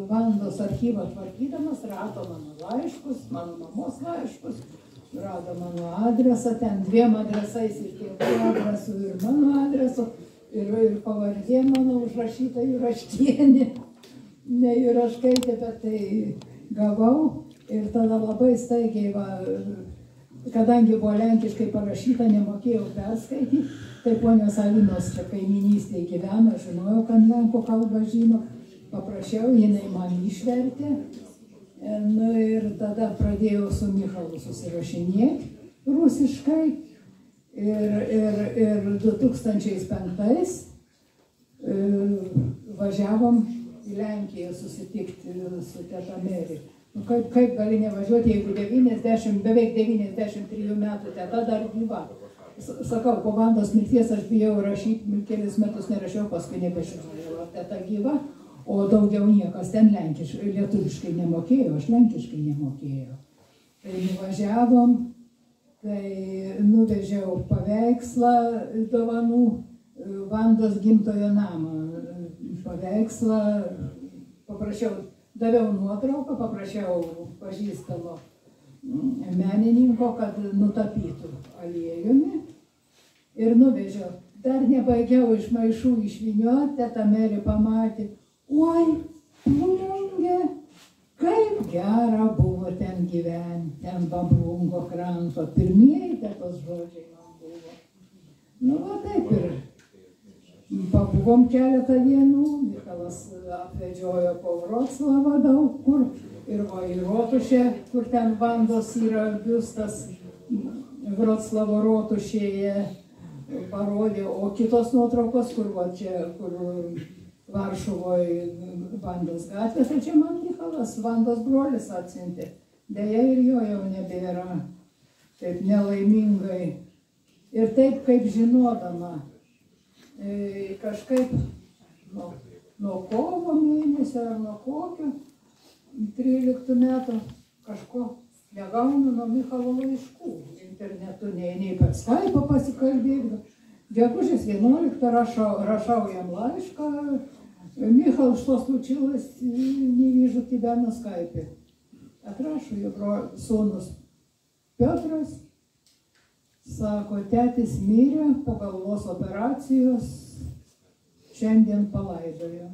Vandos archyvą tvarkydamas, rado mano laiškus, mano mamos laiškus, rado mano adresą, ten 2 adresais, ir tėvų adresų, ir mano adresu, ir pavardė mano užrašyta Juraškienė, ne Juraškaitė, bet tai gavau. Ir tada labai staigiai, kadangi buvo lenkiškai parašyta, nemokėjau perskaityti. Tai ponios Alinos čia kaiminystėje gyveno, žinojau, kad lenkų kalbą žino, paprašiau, jinai man išvertė. Nu ir tada pradėjau su Michalu susirašinėti rusiškai. Ir 2005 važiavom į Lenkiją susitikti su teta Merį. Nu, kaip gali nevažiuoti, jeigu beveik 93 metų teta dar gyva. Sakau, po Vandos mirties aš bijau rašyti, kelis metus nerašiau, paskui nebežinojau, teta gyva, o daugiau niekas ten lietuviškai nemokėjo, aš lenkiškai nemokėjau. Tai nuvažiavom, tai nuvežiau paveikslą dovanų, Vandos gimtojo namą paveikslą, paprašiau, daviau nuotrauką, paprašiau pažįstamo menininko, kad nutapytų aliejumi ir nuvežiau. Dar nebaigiau iš maišų išvynioti, teta Merį pamatė, oi, Plungė, kaip gera buvo ten gyventi, ten Bambrungo kranto. Pirmieji tetos žodžiai man buvo. Nu, va taip ir pabuvom keletą dienų, Mikalas apvedžiojo po Vroclavą daug kur. Ir va į Rotušę, kur ten Vandos yra biustas, Vroclavo Rotušėje parodė, o kitos nuotraukos, kur va čia, kur Varšuvoje Vandos gatvė, tai čia man Michalas, Vandos brolis atsiuntė. Deja ir jo jau nebėra, taip nelaimingai. Ir taip kaip žinodama, kažkaip nuo kovo mėnesio ar nuo kokio 13 metų kažko negaunu nuo Michalo laiškų. Internetu nei per Skype'ą pasikalbėti. Gegužės 11 rašau jam laišką. Michal, что случилось, не вижу тебя на Skype'е. Atrašo jo sūnus Piotras. Sako, tėtis mirė po galvos operacijos, šiandien palaidojo.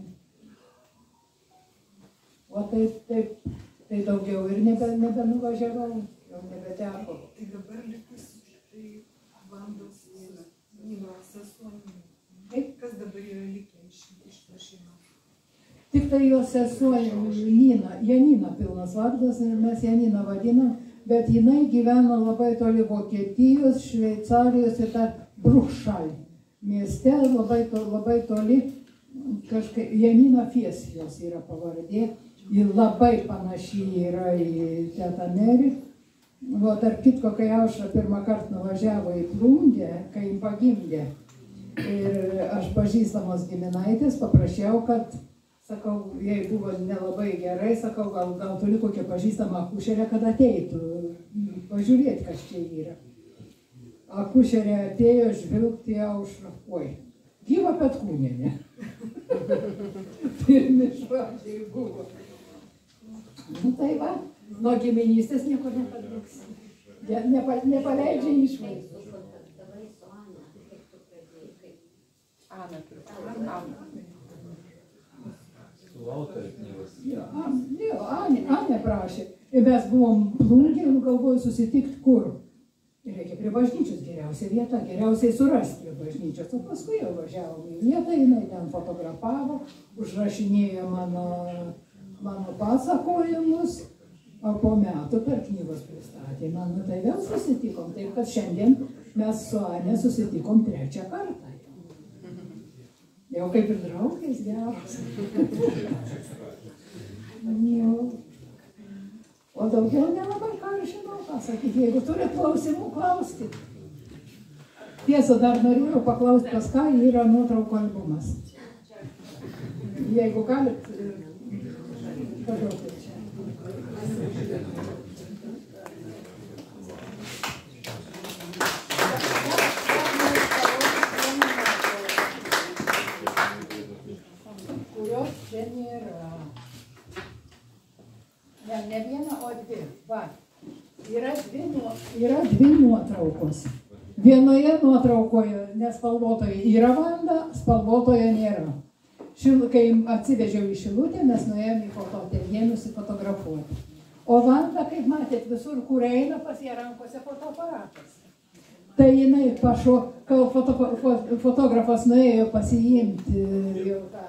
O tai daugiau ir nebenuvažiavau, jau nebeteko. Tai dabar likus tai Vandos Ninos sesuo. Kas dabar yra likę iš to šeimos? Tik tai jos sesuo Nina, Janina pilnas vardas ir mes Janiną vadinam, bet jinai gyvena labai toli Vokietijos, Šveicarijos ir tą Bruchšal mieste, labai toli, kažkaip Janina Fiesijos yra pavardė, ji labai panaši yra į tetą Merį. Tarp kitko, kai Aušra pirmą kartą nuvažiavo į Plungę, kai jį pagimdė, ir aš pažįstamos giminaitės paprašiau, kad, sakau, jai buvo nelabai gerai, sakau, gal turi kokią pažįstamą akušerę, kad ateitų, pažiūrėti, kas čia yra. Akušerė atėjo žvilgti Aušrą, oi, gyva Petkūnienė. Pirmi žodžiai buvo. Tai va, nuo giminystės nieko nepaliks. Nepaleidžia išvaizdos. Su autorė knygos. Anė prašė. Ir mes buvom Plungėj ir galvoju susitikti kur. Reikia prie bažnyčios geriausia vieta, geriausiai surasti prie bažnyčios. O paskui jau važiavom į vietą, jinai ten fotografavo, užrašinėjo mano pasakojimus, o po metų per knygos pristatymą. Tai vėl susitikom, taip kad šiandien mes su Anė susitikom 3 kartą. Jau kaip ir draugais geras. O daugiau nelabai ką žinau, ką sakyti. Jeigu turit klausimų, klauskit. Tiesa, dar norėjau paklausti, pas ką yra nuotraukų albumas. Jeigu galit, pažiūrėkit čia. Kurios čia nėra. Ne viena, o 2. Va, yra 2 nuotraukos. Vienoje nuotraukoje nespalvotoje yra Vanda, spalvotoje nėra. Kai atsivežiau į Šilutę, mes nuėjome į fotoateljė nusifotografuoti. O Vanda, kaip matėt, visur, kur eina, pas ją rankose fotoaparatas. Tai jinai kai fotografas nuėjo pasiimti jau tą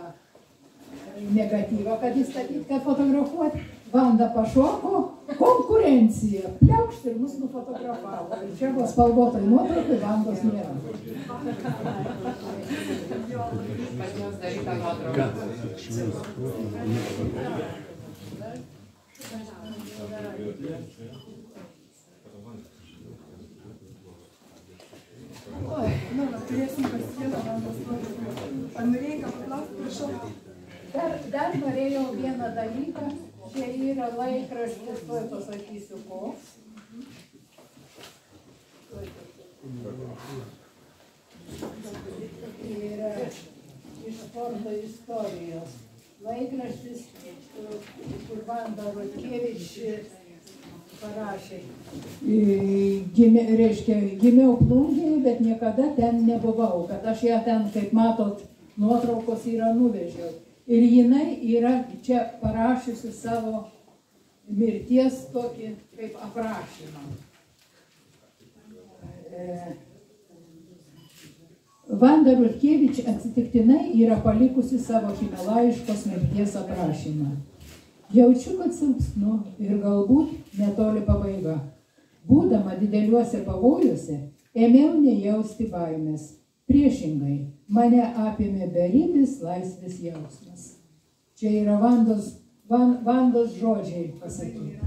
negatyvą, kad įstatyti, kad fotografuoti, Vanda pašoko, konkurencija, pliaukšt ir mus nufotografavo. Ir čia buvo spalvotai nuotraukai, Vandos nėra. Oi, turėsim pasieną Vandos nuotrauką. Ar norėjai ką paklausti, prašau? Dar norėjau vieną dalyką. Čia yra laikraštis, tuoj pasakysiu koks. Yra iš sporto istorijos. Laikraštis, kur Vanda Rutkevič parašė. Gimiau Plungėje, bet niekada ten nebuvau. Kad aš ją ten, kaip matot, nuotraukos yra nuvežiau. Ir jinai yra čia parašiusi savo mirties tokį kaip aprašymą. Vanda Rutkevič atsitiktinai yra palikusi savo himalajiškos mirties aprašymą. Jaučiu, kad silpsnu ir galbūt netoli pabaiga. Būdama dideliuose pavojuose, ėmiau nejausti baimės. priešingai, mane apėmė beribis laisvės jausmas. Čia yra Vandos žodžiai pasakyti.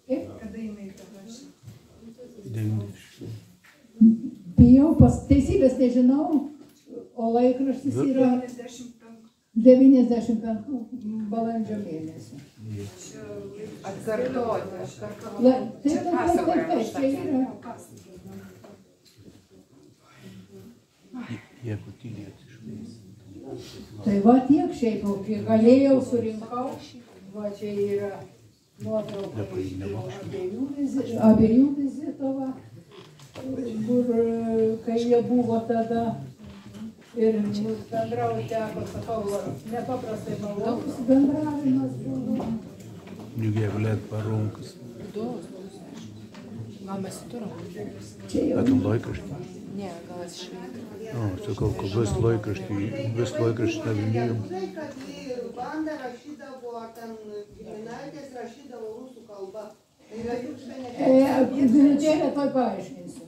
Kaip? Kada jinai parašė? 90. Bijau, teisybės nežinau, o laikraštis yra 95 balandžio mėnesio. Atkartoti. Taip, čia yra. Jeigu tylėt išleis. Tai va tiek šiaip, kai galėjau, surinkau, va čia yra nuotrauka abiejų vizito, va, kur kai jie buvo tada ir bendrauti teko, sakau, nepaprastai malonus bendravimas buvo. Juk jeigu lėt parunkas. Gal mes turim? Atum laikraštį. Ne, gal aš išveikiu. Sakau, kad vis laikraštį nevinėjom. Žinai, kad Vanda rašydavo, ar ten giminaitės rašydavo rusų kalba. Čia toj paaiškinsiu.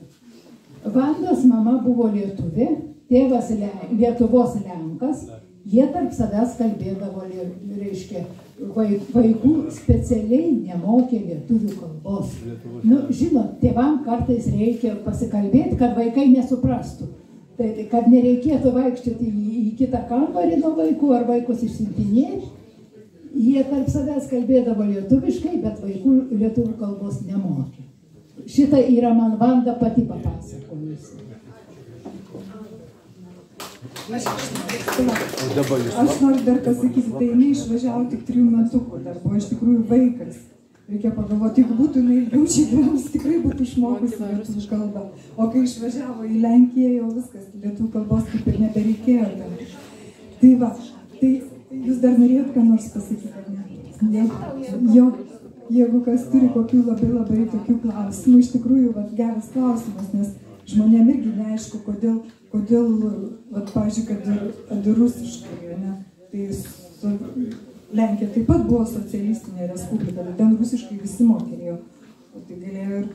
Vandos mama buvo lietuvė, tėvas Lietuvos lenkas, jie tarp savęs kalbėdavo, reiškia, vaikų specialiai nemokė lietuvių kalbos. Nu, žinot, tėvam kartais reikia pasikalbėti, kad vaikai nesuprastų. Tai, kad nereikėtų vaikščioti į kitą kambarį nuo vaikų ar vaikus išsiuntinėti, jie tarp savęs kalbėdavo lietuviškai, bet vaikų lietuvių kalbos nemokė. Šitą yra man Vanda pati papasakojusi. Aš noriu dar pasakyti, tai jinai išvažiavo tik 3 metukų, dar buvo iš tikrųjų vaikas. Reikia pagalvoti, jeigu būtų jinai ilgiau čia gyvenus, tikrai būtų išmokusi lietuvių kalbą. O kai išvažiavo į Lenkiją, jau viskas, lietuvių kalbos kaip ir nebereikėjo. Tai va, tai jūs dar norėjot ką nors pasakyti, ar ne? Jeigu kas turi kokių labai tokių klausimų, iš tikrųjų, va, geras klausimas, nes žmonėm irgi neaišku, kodėl pavyzdžiui, kad ir rusiškai, ne? Tai Lenkija taip pat buvo socialistinė respublika, bet ten rusiškai visi mokėjo. Tai galėjo ir